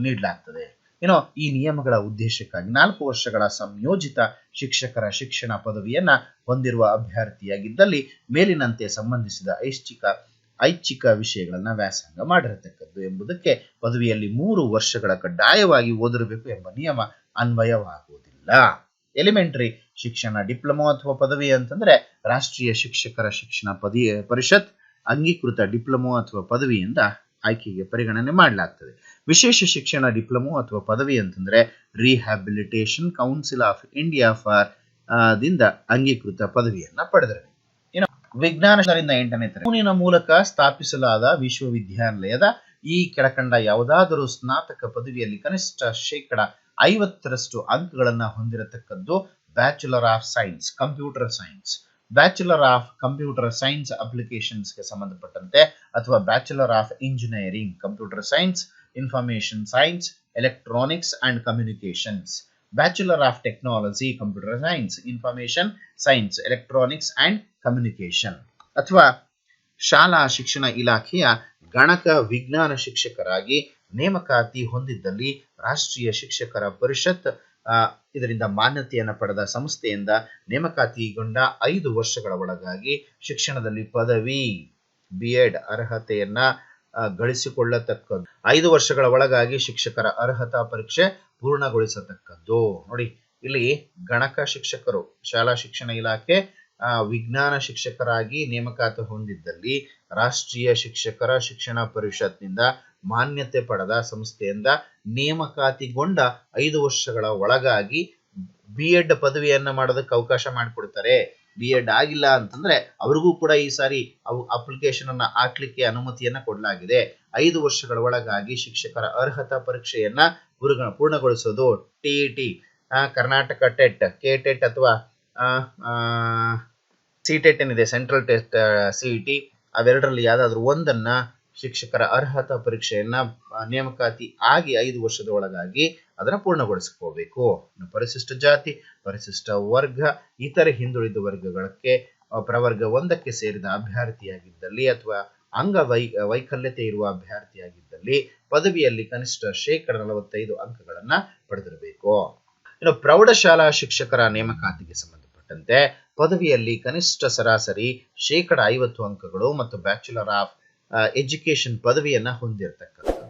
ನೀಡಲಾಗ್ತದೆ. ಏನೋ ಈ ನಿಯಮಗಳ ಉದ್ದೇಶಕ್ಕಾಗಿ 4 ವರ್ಷಗಳ ಸಂಯೋಜಿತ ಶಿಕ್ಷಕರ ಶಿಕ್ಷಣ ಪದವಿಯನ್ನ ಹೊಂದಿರುವ ಅಭ್ಯರ್ಥಿಯಾಗಿದ್ದಲ್ಲಿ ಮೇಲಿನಂತೆ ಸಂಬಂಧಿಸಿದ ಐಚ್ಛಿಕ ವಿಷಯಗಳನ್ನ ವ್ಯಾಸಂಗ ಮಾಡಿರತಕ್ಕದ್ದು ಎಂಬುದಕ್ಕೆ ಪದವಿಯಲ್ಲಿ 3 ವರ್ಷಗಳ ಕಡ್ಡಾಯವಾಗಿ ಓದಿರಬೇಕು ಎಂಬ ನಿಯಮ ಅನ್ವಯವಾಗುವುದಿಲ್ಲ. ಎಲಿಮೆಂಟರಿ ಶಿಕ್ಷಣ ಡಿಪ್ಲೊಮಾ ಅಥವಾ ಪದವಿ ಅಂತಂದ್ರೆ ರಾಷ್ಟ್ರೀಯ ಶಿಕ್ಷಕರ ಶಿಕ್ಷಣ ಪರಿಷತ್ ಅಂಗೀಕೃತ ಡಿಪ್ಲೊಮಾ ಅಥವಾ ಪದವಿಯಿಂದ ಆಯ್ಕೆಗೆ ಪರಿಗಣನೆ ಮಾಡಲಾಗ್ತದೆ. ವಿಶೇಷ ಶಿಕ್ಷಣ ಡಿಪ್ಲೊಮಾ ಅಥವಾ ಪದವಿ ಅಂತಂದ್ರೆ ರಿಹ್ಯಾಬಿಲಿಟೇಷನ್ ಕೌನ್ಸಿಲ್ ಆಫ್ ಇಂಡಿಯಾ ಫಾರ್ ದಿಂದ ಅಂಗೀಕೃತ ಪದವಿಯನ್ನ ಪಡೆದರೆ. ಇನ್ನು ವಿಜ್ಞಾನದಿಂದ 8ನೇ ತರಗತಿಯ ಮೂಲಕ ಸ್ಥಾಪಿಸಲಾದ ವಿಶ್ವವಿದ್ಯಾನಿಲಯದ ಈ ಕೆಳಕಂಡ ಯಾವುದಾದರೂ ಸ್ನಾತಕ ಪದವಿಯಲ್ಲಿ ಕನಿಷ್ಠ 50% ಅಂಕಗಳನ್ನ ಹೊಂದಿರತಕ್ಕದ್ದು bachelor of science computer science, bachelor of computer science ಅಪ್ಲಿಕೇಶನ್ಸ್ಗೆ ಸಂಬಂಧಪಟ್ಟಂತೆ ಅಥವಾ bachelor of engineering computer science, information science, electronics and communications, bachelor of technology computer science, information science, electronics and communication ಅಥವಾ ಶಾಲಾ ಶಿಕ್ಷಣ ಇಲಾಖೆಯ ಗಣಕ ವಿಜ್ಞಾನ ಶಿಕ್ಷಕರಾಗಿ ನೇಮಕಾತಿ ಹೊಂದಿದ್ದಲ್ಲಿ ರಾಷ್ಟ್ರೀಯ ಶಿಕ್ಷಕರ ಪರಿಷತ್ ಇದರಿಂದ ಮಾನ್ಯತೆಯನ್ನು ಪಡೆದ ಸಂಸ್ಥೆಯಿಂದ ನೇಮಕಾತಿಗೊಂಡ 5 ವರ್ಷಗಳ ಒಳಗಾಗಿ ಶಿಕ್ಷಣದಲ್ಲಿ ಪದವಿ BEd ಅರ್ಹತೆಯನ್ನ ಗಳಿಸಿಕೊಳ್ಳತಕ್ಕದ್ದು. 5 ವರ್ಷಗಳ ಒಳಗಾಗಿ ಶಿಕ್ಷಕರ ಅರ್ಹತಾ ಪರೀಕ್ಷೆ ಪೂರ್ಣಗೊಳಿಸತಕ್ಕದ್ದು. ನೋಡಿ ಇಲ್ಲಿ ಗಣಕ ಶಿಕ್ಷಕರು ಶಾಲಾ ಶಿಕ್ಷಣ ಇಲಾಖೆ ವಿಜ್ಞಾನ ಶಿಕ್ಷಕರಾಗಿ ನೇಮಕಾತಿ ಹೊಂದಿದ್ದಲ್ಲಿ ರಾಷ್ಟ್ರೀಯ ಶಿಕ್ಷಕರ ಶಿಕ್ಷಣ ಪರಿಷತ್ನಿಂದ ಮಾನ್ಯತೆ ಪಡೆದ ಸಂಸ್ಥೆಯಿಂದ ನೇಮಕಾತಿಗೊಂಡ 5 ವರ್ಷಗಳ ಒಳಗಾಗಿ BEd ಪದವಿಯನ್ನ ಮಾಡೋದಕ್ಕೆ ಅವಕಾಶ ಮಾಡಿಕೊಡ್ತಾರೆ. BEd ಆಗಿಲ್ಲ ಅಂತಂದ್ರೆ ಅವ್ರಿಗೂ ಕೂಡ ಈ ಸಾರಿ ಅಪ್ಲಿಕೇಶನ್ ಅನ್ನ ಹಾಕ್ಲಿಕ್ಕೆ ಅನುಮತಿಯನ್ನ ಕೊಡಲಾಗಿದೆ. 5 ವರ್ಷಗಳ ಒಳಗಾಗಿ ಶಿಕ್ಷಕರ ಅರ್ಹತಾ ಪರೀಕ್ಷೆಯನ್ನ ಪೂರ್ಣಗೊಳಿಸೋದು TET, ಕರ್ನಾಟಕ ಟೆಟ್, KTET ಅಥವಾ CTET ಏನಿದೆ ಸೆಂಟ್ರಲ್ ಟೆಸ್ಟ್ CET ಅವೆರಡರಲ್ಲಿ ಯಾವ್ದಾದ್ರು ಒಂದನ್ನ ಶಿಕ್ಷಕರ ಅರ್ಹತಾ ಪರೀಕ್ಷೆಯನ್ನ ನೇಮಕಾತಿ ಆಗಿ 5 ವರ್ಷದ ಒಳಗಾಗಿ ಅದನ್ನ ಪೂರ್ಣಗೊಳಿಸಿಕೋಬೇಕು. ಪರಿಶಿಷ್ಟ ಜಾತಿ, ಪರಿಶಿಷ್ಟ ವರ್ಗ, ಇತರೆ ಹಿಂದುಳಿದ ವರ್ಗಗಳಿಗೆ ಪ್ರವರ್ಗ 1ಕ್ಕೆ ಸೇರಿದ ಅಭ್ಯರ್ಥಿಯಾಗಿದ್ದಲ್ಲಿ ಅಥವಾ ವೈಕಲ್ಯತೆ ಇರುವ ಅಭ್ಯರ್ಥಿಯಾಗಿದ್ದಲ್ಲಿ ಪದವಿಯಲ್ಲಿ ಕನಿಷ್ಠ 45% ಅಂಕಗಳನ್ನ ಪಡೆದಿರಬೇಕು. ಇನ್ನು ಪ್ರೌಢಶಾಲಾ ಶಿಕ್ಷಕರ ನೇಮಕಾತಿಗೆ ಸಂಬಂಧಪಟ್ಟಂತೆ ಪದವಿಯಲ್ಲಿ ಕನಿಷ್ಠ ಸರಾಸರಿ 50 ಅಂಕಗಳು ಮತ್ತು ಬ್ಯಾಚುಲರ್ ಆಫ್ ಎಜುಕೇಶನ್ ಪದವಿಯನ್ನ ಹೊಂದಿರತಕ್ಕಂಥದ್ದು.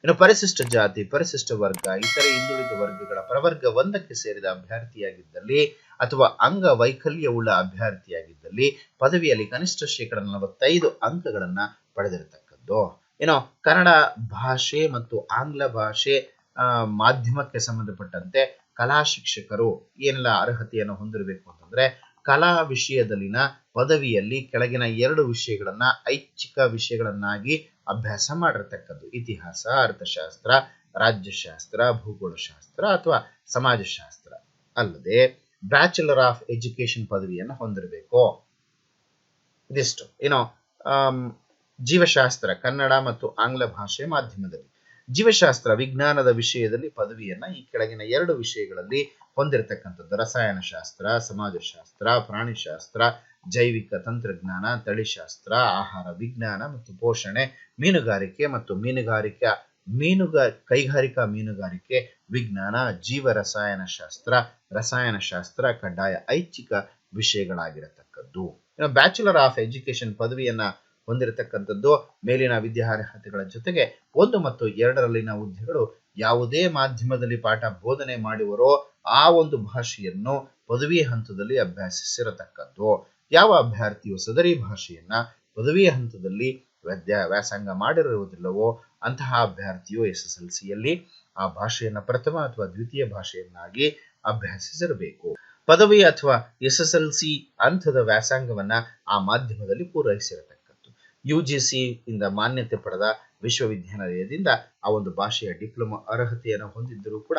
ಇನ್ನು ಪರಿಶಿಷ್ಟ ಜಾತಿ, ಪರಿಶಿಷ್ಟ ವರ್ಗ, ಇತರೆ ಹಿಂದುಳಿದ ವರ್ಗಗಳ ಪ್ರವರ್ಗ 1ಕ್ಕೆ ಸೇರಿದ ಅಭ್ಯರ್ಥಿಯಾಗಿದ್ದಲ್ಲಿ ಅಥವಾ ಅಂಗವೈಕಲ್ಯವುಳ್ಳ ಅಭ್ಯರ್ಥಿಯಾಗಿದ್ದಲ್ಲಿ ಪದವಿಯಲ್ಲಿ ಕನಿಷ್ಠ 45 ಅಂಕಗಳನ್ನ ಪಡೆದಿರತಕ್ಕದ್ದು. ಇನ್ನು ಕನ್ನಡ ಭಾಷೆ ಮತ್ತು ಆಂಗ್ಲ ಭಾಷೆ ಮಾಧ್ಯಮಕ್ಕೆ ಸಂಬಂಧಪಟ್ಟಂತೆ ಕಲಾ ಶಿಕ್ಷಕರು ಏನೆಲ್ಲ ಅರ್ಹತೆಯನ್ನು ಹೊಂದಿರಬೇಕು ಅಂತಂದ್ರೆ, ಕಲಾ ವಿಷಯದಲ್ಲಿನ ಪದವಿಯಲ್ಲಿ ಕೆಳಗಿನ 2 ವಿಷಯಗಳನ್ನ ಐಚ್ಛಿಕ ವಿಷಯಗಳನ್ನಾಗಿ ಅಭ್ಯಾಸ ಮಾಡಿರತಕ್ಕದ್ದು: ಇತಿಹಾಸ, ಅರ್ಥಶಾಸ್ತ್ರ, ರಾಜ್ಯಶಾಸ್ತ್ರ, ಭೂಗೋಳಶಾಸ್ತ್ರ ಅಥವಾ ಸಮಾಜಶಾಸ್ತ್ರ. ಅಲ್ಲದೆ ಬ್ಯಾಚುಲರ್ ಆಫ್ ಎಜುಕೇಶನ್ ಪದವಿಯನ್ನು ಹೊಂದಿರಬೇಕು. ಇದಿಷ್ಟು. ಇನ್ನು ಜೀವಶಾಸ್ತ್ರ ಕನ್ನಡ ಮತ್ತು ಆಂಗ್ಲ ಭಾಷೆ ಮಾಧ್ಯಮದಲ್ಲಿ, ಜೀವಶಾಸ್ತ್ರ ವಿಜ್ಞಾನದ ವಿಷಯದಲ್ಲಿ ಪದವಿಯನ್ನ ಈ ಕೆಳಗಿನ 2 ವಿಷಯಗಳಲ್ಲಿ ಹೊಂದಿರತಕ್ಕಂಥದ್ದು: ರಸಾಯನಶಾಸ್ತ್ರ, ಸಮಾಜಶಾಸ್ತ್ರ, ಪ್ರಾಣಿಶಾಸ್ತ್ರ, ಜೈವಿಕ ತಂತ್ರಜ್ಞಾನ, ತಳಿಶಾಸ್ತ್ರ, ಆಹಾರ ವಿಜ್ಞಾನ ಮತ್ತು ಪೋಷಣೆ, ಮೀನುಗಾರಿಕೆ ಮತ್ತು ಕೈಗಾರಿಕಾ ಮೀನುಗಾರಿಕೆ ವಿಜ್ಞಾನ, ಜೀವ ರಸಾಯನಶಾಸ್ತ್ರ ಕಡ್ಡಾಯ ಐಚ್ಛಿಕ ವಿಷಯಗಳಾಗಿರತಕ್ಕದ್ದು. ಇನ್ನು ಬ್ಯಾಚುಲರ್ ಆಫ್ ಎಜುಕೇಶನ್ ಪದವಿಯನ್ನ ಹೊಂದಿರತಕ್ಕಂಥದ್ದು ಮೇಲಿನ ವಿದ್ಯಾರ್ಹತೆಗಳ ಜೊತೆಗೆ 1 ಮತ್ತು 2ರಲ್ಲಿನ ಹುದ್ದೆಗಳು ಯಾವುದೇ ಮಾಧ್ಯಮದಲ್ಲಿ ಪಾಠ ಬೋಧನೆ ಮಾಡುವರೋ ಆ ಒಂದು ಭಾಷೆಯನ್ನು ಪದವಿ ಹಂತದಲ್ಲಿ ಅಭ್ಯಾಸಿಸಿರತಕ್ಕದ್ದು. ಯಾವ ಅಭ್ಯರ್ಥಿಯು ಸದರಿ ಭಾಷೆಯನ್ನ ಪದವಿ ಹಂತದಲ್ಲಿ ವ್ಯಾಸಂಗ ಮಾಡಿರುವುದಿಲ್ಲವೋ ಅಂತಹ ಅಭ್ಯರ್ಥಿಯು SSLCಯಲ್ಲಿ ಆ ಭಾಷೆಯನ್ನ ಪ್ರಥಮ ಅಥವಾ ದ್ವಿತೀಯ ಭಾಷೆಯನ್ನಾಗಿ ಅಭ್ಯಾಸಿಸಿರಬೇಕು. ಪದವಿ ಅಥವಾ SSLC ಹಂತದ ವ್ಯಾಸಂಗವನ್ನ ಆ ಮಾಧ್ಯಮದಲ್ಲಿ ಪೂರೈಸಿರತಕ್ಕದ್ದು. UGC ಇಂದ ಮಾನ್ಯತೆ ಪಡೆದ ವಿಶ್ವವಿದ್ಯಾನಿಲಯದಿಂದ ಆ ಒಂದು ಭಾಷೆಯ ಡಿಪ್ಲೊಮಾ ಅರ್ಹತೆಯನ್ನು ಹೊಂದಿದ್ದರೂ ಕೂಡ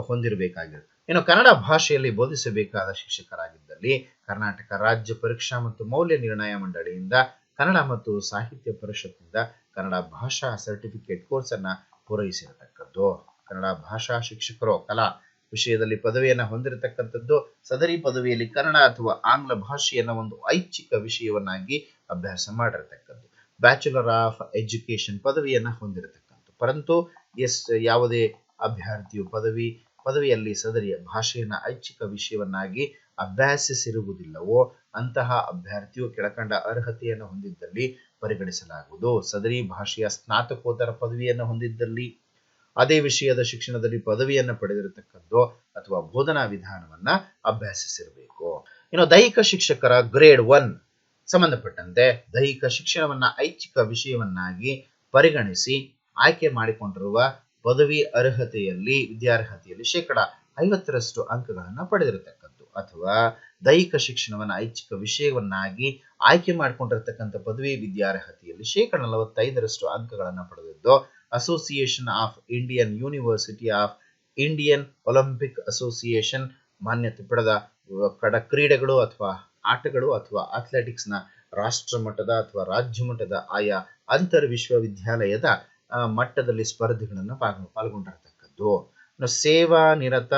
ಹೊಂದಿರಬೇಕಾಗಿರುತ್ತೆ. ಇನ್ನು ಕನ್ನಡ ಭಾಷೆಯಲ್ಲಿ ಬೋಧಿಸಬೇಕಾದ ಶಿಕ್ಷಕರಾಗಿದ್ದಲ್ಲಿ ಕರ್ನಾಟಕ ರಾಜ್ಯ ಪರೀಕ್ಷಾ ಮತ್ತು ಮೌಲ್ಯ ನಿರ್ಣಯ ಮಂಡಳಿಯಿಂದ, ಕನ್ನಡ ಮತ್ತು ಸಾಹಿತ್ಯ ಪರಿಷತ್ನಿಂದ ಕನ್ನಡ ಭಾಷಾ ಸರ್ಟಿಫಿಕೇಟ್ ಕೋರ್ಸ್ ಅನ್ನ ಪೂರೈಸಿರತಕ್ಕದ್ದು. ಕನ್ನಡ ಭಾಷಾ ಶಿಕ್ಷಕರು ಕಲಾ ವಿಷಯದಲ್ಲಿ ಪದವಿಯನ್ನು ಹೊಂದಿರತಕ್ಕಂಥದ್ದು. ಸದರಿ ಪದವಿಯಲ್ಲಿ ಕನ್ನಡ ಅಥವಾ ಆಂಗ್ಲ ಭಾಷೆಯನ್ನ ಒಂದು ಐಚ್ಛಿಕ ವಿಷಯವನ್ನಾಗಿ ಅಭ್ಯಾಸ ಮಾಡಿರತಕ್ಕದ್ದು. ಬ್ಯಾಚುಲರ್ ಆಫ್ ಎಜುಕೇಶನ್ ಪದವಿಯನ್ನ ಹೊಂದಿರತಕ್ಕಂಥ ಪರಂತು ಯಾವುದೇ ಅಭ್ಯರ್ಥಿಯು ಪದವಿಯಲ್ಲಿ ಸದರಿಯ ಭಾಷೆಯನ್ನ ಐಚ್ಛಿಕ ವಿಷಯವನ್ನಾಗಿ ಅಭ್ಯಾಸಿಸಿರುವುದಿಲ್ಲವೋ ಅಂತಹ ಅಭ್ಯರ್ಥಿಯು ಕೆಳಕಂಡ ಅರ್ಹತೆಯನ್ನು ಹೊಂದಿದ್ದಲ್ಲಿ ಪರಿಗಣಿಸಲಾಗುವುದು. ಸದರಿ ಭಾಷೆಯ ಸ್ನಾತಕೋತ್ತರ ಪದವಿಯನ್ನು ಹೊಂದಿದ್ದಲ್ಲಿ, ಅದೇ ವಿಷಯದ ಶಿಕ್ಷಣದಲ್ಲಿ ಪದವಿಯನ್ನು ಪಡೆದಿರತಕ್ಕದ್ದು ಅಥವಾ ಬೋಧನಾ ವಿಧಾನವನ್ನ ಅಭ್ಯಾಸಿಸಿರಬೇಕು. ಇನ್ನು ದೈಹಿಕ ಶಿಕ್ಷಕರ ಗ್ರೇಡ್ 1 ಸಂಬಂಧಪಟ್ಟಂತೆ ದೈಹಿಕ ಶಿಕ್ಷಣವನ್ನ ಐಚ್ಛಿಕ ವಿಷಯವನ್ನಾಗಿ ಪರಿಗಣಿಸಿ ಆಯ್ಕೆ ಮಾಡಿಕೊಂಡಿರುವ ಪದವಿ ವಿದ್ಯಾರ್ಹತೆಯಲ್ಲಿ 50% ಅಂಕಗಳನ್ನು ಪಡೆದಿರತಕ್ಕದ್ದು, ಅಥವಾ ದೈಹಿಕ ಶಿಕ್ಷಣವನ್ನ ಐಚ್ಛಿಕ ವಿಷಯವನ್ನಾಗಿ ಆಯ್ಕೆ ಮಾಡಿಕೊಂಡಿರತಕ್ಕಂಥ ಪದವಿ ವಿದ್ಯಾರ್ಹತೆಯಲ್ಲಿ 45% ಅಂಕಗಳನ್ನು ಪಡೆದಿದ್ದು, association of Indian university of Indian Olympic association ಮಾನ್ಯತೆ ಪಡೆದ ಕ್ರೀಡೆಗಳು ಅಥವಾ ಆಟಗಳು ಅಥವಾ ಅಥ್ಲೆಟಿಕ್ಸ್ನ ರಾಷ್ಟ್ರ ಮಟ್ಟದ ಅಥವಾ ರಾಜ್ಯ ಮಟ್ಟದ ಆಯಾ ಅಂತರ್ ವಿಶ್ವವಿದ್ಯಾಲಯದ ಮಟ್ಟದಲ್ಲಿ ಸ್ಪರ್ಧೆಗಳನ್ನು ಪಾಲ್ಗೊಂಡಿರತಕ್ಕದ್ದು. ಸೇವಾ ನಿರತ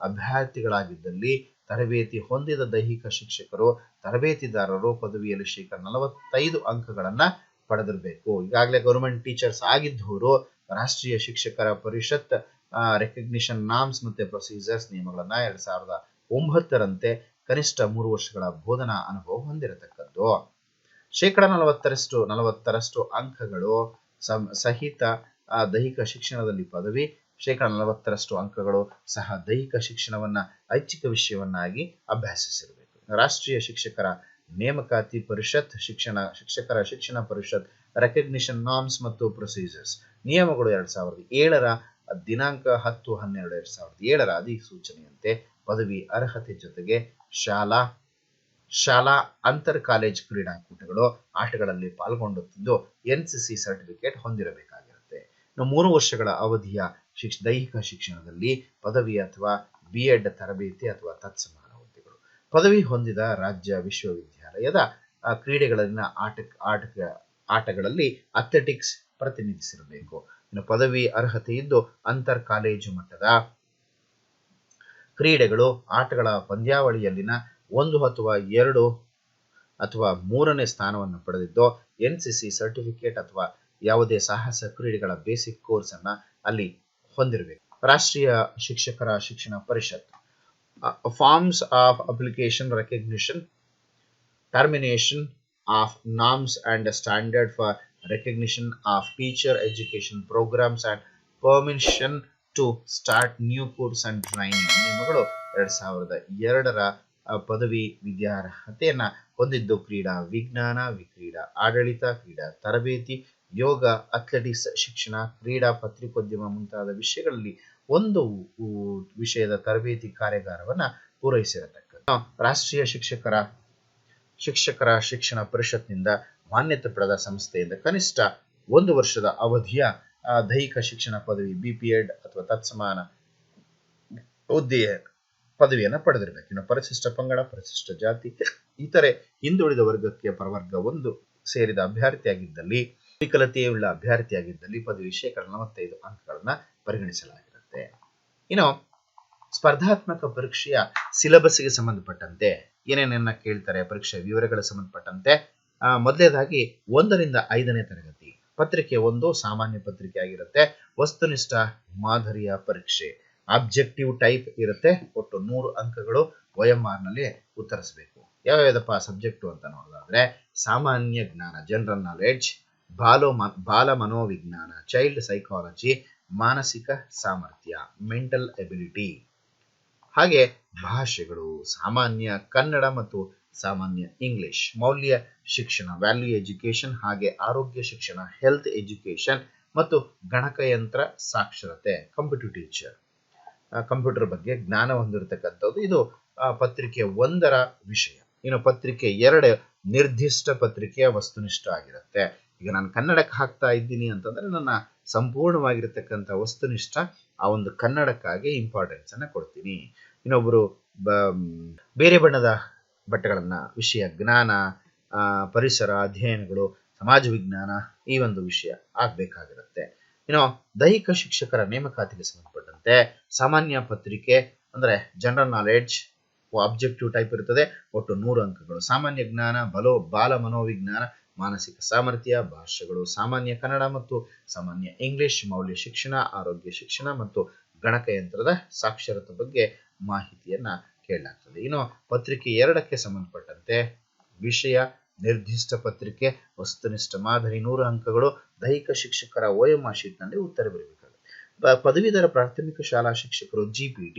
ಅಭ್ಯರ್ಥಿಗಳಾಗಿದ್ದಲ್ಲಿ ತರಬೇತಿ ಹೊಂದಿದ ದೈಹಿಕ ಶಿಕ್ಷಕರು ತರಬೇತಿದಾರರು ಪದವಿಯಲ್ಲಿ 45 ಅಂಕಗಳನ್ನ ಪಡೆದಿರಬೇಕು. ಈಗಾಗಲೇ ಗವರ್ಮೆಂಟ್ ಟೀಚರ್ಸ್ ಆಗಿದ್ದವರು ರಾಷ್ಟ್ರೀಯ ಶಿಕ್ಷಕರ ಪರಿಷತ್ ರೆಕಗ್ನಿಷನ್ ನಾರ್ಮ್ಸ್ ಮತ್ತೆ ಪ್ರೊಸೀಜರ್ಸ್ ನಿಯಮಗಳನ್ನ 2009ರಂತೆ ಕನಿಷ್ಠ 3 ವರ್ಷಗಳ ಬೋಧನಾ ಅನುಭವ ಹೊಂದಿರತಕ್ಕದ್ದು. 40% ಅಂಕಗಳು ಸಹಿತ ದೈಹಿಕ ಶಿಕ್ಷಣದಲ್ಲಿ ಪದವಿ, 40% ಅಂಕಗಳು ಸಹ ದೈಹಿಕ ಶಿಕ್ಷಣವನ್ನ ಐಚ್ಛಿಕ ವಿಷಯವನ್ನಾಗಿ ಅಭ್ಯಾಸಿಸಿರಬೇಕು. ರಾಷ್ಟ್ರೀಯ ಶಿಕ್ಷಕರ ನೇಮಕಾತಿ ಪರಿಷತ್ ಶಿಕ್ಷಕರ ಶಿಕ್ಷಣ ಪರಿಷತ್ ರೆಕಗ್ನಿಷನ್ ನಾರ್ಮ್ಸ್ ಮತ್ತು ಪ್ರೊಸೀಜರ್ಸ್ ನಿಯಮಗಳು 2007ರ ದಿನಾಂಕ 10/12/2007ರ ಅಧಿಸೂಚನೆಯಂತೆ ಪದವಿ ಅರ್ಹತೆ ಜೊತೆಗೆ ಶಾಲಾ ಅಂತರ್ ಕಾಲೇಜ್ ಕ್ರೀಡಾಕೂಟಗಳು ಆಟಗಳಲ್ಲಿ ಪಾಲ್ಗೊಂಡುತ್ತಿದ್ದು NCC ಸರ್ಟಿಫಿಕೇಟ್ ಹೊಂದಿರಬೇಕಾಗಿರುತ್ತೆ. 3 ವರ್ಷಗಳ ಅವಧಿಯ ದೈಹಿಕ ಶಿಕ್ಷಣದಲ್ಲಿ ಪದವಿ ಅಥವಾ B.Ed ತರಬೇತಿ ಅಥವಾ ತತ್ಸಮಾನ ಹುದ್ದೆಗಳು. ಪದವಿ ಹೊಂದಿದ ರಾಜ್ಯ ವಿಶ್ವವಿದ್ಯಾಲಯದ ಕ್ರೀಡೆಗಳಲ್ಲಿನ ಆಟಗಳಲ್ಲಿ ಅಥ್ಲೆಟಿಕ್ಸ್ ಪ್ರತಿನಿಧಿಸಿರಬೇಕು. ಇನ್ನು ಪದವಿ ಅರ್ಹತೆ ಇದ್ದು ಅಂತರ್ ಕಾಲೇಜು ಮಟ್ಟದ ಕ್ರೀಡೆಗಳು ಆಟಗಳ ಪಂದ್ಯಾವಳಿಯಲ್ಲಿನ 1 ಅಥವಾ 2 ಅಥವಾ 3ನೇ ಸ್ಥಾನವನ್ನು ಪಡೆದಿದ್ದು, NCC ಸರ್ಟಿಫಿಕೇಟ್ ಅಥವಾ ಯಾವುದೇ ಸಾಹಸ ಕ್ರೀಡೆಗಳ ಬೇಸಿಕ್ ಕೋರ್ಸ್ ಅನ್ನ ಅಲ್ಲಿ ಹೊಂದಿರಬೇಕು. ರಾಷ್ಟ್ರೀಯ ಶಿಕ್ಷಕರ ಶಿಕ್ಷಣ ಪರಿಷತ್ forms of application recognition, termination of norms and standard for recognition of teacher education programmes and permission to start new course and training ನಿಯಮಗಳು 2002ರ ಪದವಿ ವಿದ್ಯಾರ್ಹತೆಯನ್ನ ಹೊಂದಿದ್ದು, ಕ್ರೀಡಾ ವಿಜ್ಞಾನ, ಕ್ರೀಡಾ ಆಡಳಿತ, ಕ್ರೀಡಾ ತರಬೇತಿ, ಯೋಗ, ಅಥ್ಲೆಟಿಕ್ಸ್ ಶಿಕ್ಷಣ, ಕ್ರೀಡಾ ಪತ್ರಿಕೋದ್ಯಮ ಮುಂತಾದ ವಿಷಯಗಳಲ್ಲಿ ಒಂದು ವಿಷಯದ ತರಬೇತಿ ಕಾರ್ಯಾಗಾರವನ್ನ ಪೂರೈಸಿರತಕ್ಕದ್ದು. ರಾಷ್ಟ್ರೀಯ ಶಿಕ್ಷಕರ ಶಿಕ್ಷಣ ಪರಿಷತ್ನಿಂದ ಮಾನ್ಯತೆ ಪಡೆದ ಸಂಸ್ಥೆಯಿಂದ ಕನಿಷ್ಠ 1 ವರ್ಷದ ಅವಧಿಯ ದೈಹಿಕ ಶಿಕ್ಷಣ ಪದವಿ BPEd ಅಥವಾ ತತ್ಸಮಾನ ಹುದ್ದೆಯ ಪದವಿಯನ್ನು ಪಡೆದಿರಬೇಕು. ಇನ್ನು ಪರಿಶಿಷ್ಟ ಪಂಗಡ, ಪರಿಶಿಷ್ಟ ಜಾತಿ, ಇತರೆ ಹಿಂದುಳಿದ ವರ್ಗಕ್ಕೆ ಪ್ರವರ್ಗ 1 ಸೇರಿದ ಅಭ್ಯರ್ಥಿಯಾಗಿದ್ದಲ್ಲಿ, ವಿಕಲತೆಯುಳ್ಳ ಅಭ್ಯರ್ಥಿಯಾಗಿದ್ದಲ್ಲಿ ಪದವಿ 45 ಅಂಕಗಳನ್ನ ಪರಿಗಣಿಸಲಾಗಿರುತ್ತೆ. ಇನ್ನು ಸ್ಪರ್ಧಾತ್ಮಕ ಪರೀಕ್ಷೆಯ ಸಿಲೆಬಸ್ಗೆ ಸಂಬಂಧಪಟ್ಟಂತೆ ಏನೇನನ್ನ ಕೇಳ್ತಾರೆ, ಪರೀಕ್ಷೆಯ ವಿವರಗಳ ಸಂಬಂಧಪಟ್ಟಂತೆ ಮೊದಲನೇದಾಗಿ 1ರಿಂದ 5ನೇ ತರಗತಿ ಪತ್ರಿಕೆ 1 ಸಾಮಾನ್ಯ ಪತ್ರಿಕೆ ಆಗಿರುತ್ತೆ. ವಸ್ತುನಿಷ್ಠ ಮಾದರಿಯ ಪರೀಕ್ಷೆ, ಆಬ್ಜೆಕ್ಟಿವ್ ಟೈಪ್ ಇರುತ್ತೆ. ಒಟ್ಟು 100 ಅಂಕಗಳು OMR ನಲ್ಲಿ ಉತ್ತರಿಸಬೇಕು. ಯಾವ್ಯಾವ್ದಪ್ಪ ಸಬ್ಜೆಕ್ಟು ಅಂತ ನೋಡೋದಾದ್ರೆ, ಸಾಮಾನ್ಯ ಜ್ಞಾನ ಜನರಲ್ ನಾಲೆಡ್ಜ್, ಬಾಲ ಮನೋವಿಜ್ಞಾನ ಚೈಲ್ಡ್ ಸೈಕಾಲಜಿ, ಮಾನಸಿಕ ಸಾಮರ್ಥ್ಯ ಮೆಂಟಲ್ ಎಬಿಲಿಟಿ, ಹಾಗೆ ಭಾಷೆಗಳು ಸಾಮಾನ್ಯ ಕನ್ನಡ ಮತ್ತು ಸಾಮಾನ್ಯ ಇಂಗ್ಲಿಷ್, ಮೌಲ್ಯ ಶಿಕ್ಷಣ ವ್ಯಾಲ್ಯೂ ಎಜುಕೇಶನ್, ಹಾಗೆ ಆರೋಗ್ಯ ಶಿಕ್ಷಣ ಹೆಲ್ತ್ ಎಜುಕೇಶನ್ ಮತ್ತು ಗಣಕಯಂತ್ರ ಸಾಕ್ಷರತೆ ಕಂಪ್ಯೂಟರ್ ಟೀಚರ್, ಕಂಪ್ಯೂಟರ್ ಬಗ್ಗೆ ಜ್ಞಾನ ಹೊಂದಿರತಕ್ಕಂಥದ್ದು. ಇದು ಪತ್ರಿಕೆ 1ರ ವಿಷಯ. ಇನ್ನು ಪತ್ರಿಕೆ 2 ನಿರ್ದಿಷ್ಟ ಪತ್ರಿಕೆಯ ವಸ್ತುನಿಷ್ಠ ಆಗಿರುತ್ತೆ. ಈಗ ನಾನು ಕನ್ನಡಕ್ಕೆ ಹಾಕ್ತಾ ಇದ್ದೀನಿ ಅಂತಂದ್ರೆ ನನ್ನ ಸಂಪೂರ್ಣವಾಗಿರತಕ್ಕಂಥ ವಸ್ತುನಿಷ್ಠ ಆ ಒಂದು ಕನ್ನಡಕ್ಕಾಗಿ ಇಂಪಾರ್ಟೆನ್ಸ್ ಅನ್ನ ಕೊಡ್ತೀನಿ. ಇನ್ನೊಬ್ಬರು ಬೇರೆ ಬಣ್ಣದ ಬಟ್ಟೆಗಳನ್ನ ವಿಷಯ ಜ್ಞಾನ, ಪರಿಸರ ಅಧ್ಯಯನಗಳು, ಸಮಾಜ ವಿಜ್ಞಾನ ಈ ಒಂದು ವಿಷಯ ಆಗ್ಬೇಕಾಗಿರುತ್ತೆ. ಇನ್ನು ದೈಹಿಕ ಶಿಕ್ಷಕರ ನೇಮಕಾತಿಗೆ ಸಂಬಂಧಪಟ್ಟಂತೆ ಸಾಮಾನ್ಯ ಪತ್ರಿಕೆ ಅಂದ್ರೆ ಜನರಲ್ ನಾಲೆಡ್ಜ್ ಆಬ್ಜೆಕ್ಟಿವ್ ಟೈಪ್ ಇರುತ್ತದೆ. ಒಟ್ಟು 100 ಅಂಕಗಳು. ಸಾಮಾನ್ಯ ಜ್ಞಾನ, ಬಾಲ ಮನೋವಿಜ್ಞಾನ, ಮಾನಸಿಕ ಸಾಮರ್ಥ್ಯ, ಭಾಷೆಗಳು ಸಾಮಾನ್ಯ ಕನ್ನಡ ಮತ್ತು ಸಾಮಾನ್ಯ ಇಂಗ್ಲಿಷ್, ಮೌಲ್ಯ ಶಿಕ್ಷಣ, ಆರೋಗ್ಯ ಶಿಕ್ಷಣ ಮತ್ತು ಗಣಕಯಂತ್ರದ ಸಾಕ್ಷರತೆ ಬಗ್ಗೆ ಮಾಹಿತಿಯನ್ನ ಕೇಳಲಾಗ್ತದೆ. ಇನ್ನು ಪತ್ರಿಕೆ 2ಕ್ಕೆ ಸಂಬಂಧಪಟ್ಟಂತೆ ವಿಷಯ ನಿರ್ದಿಷ್ಟ ಪತ್ರಿಕೆ, ವಸ್ತುನಿಷ್ಠ ಮಾದರಿ 100 ಅಂಕಗಳು, ದೈಹಿಕ ಶಿಕ್ಷಕರ OMR ಶೀಟ್ ನಲ್ಲಿ ಉತ್ತರ ಬರಬೇಕಾಗುತ್ತೆ. ಪದವೀಧರ ಪ್ರಾಥಮಿಕ ಶಾಲಾ ಶಿಕ್ಷಕರು GPT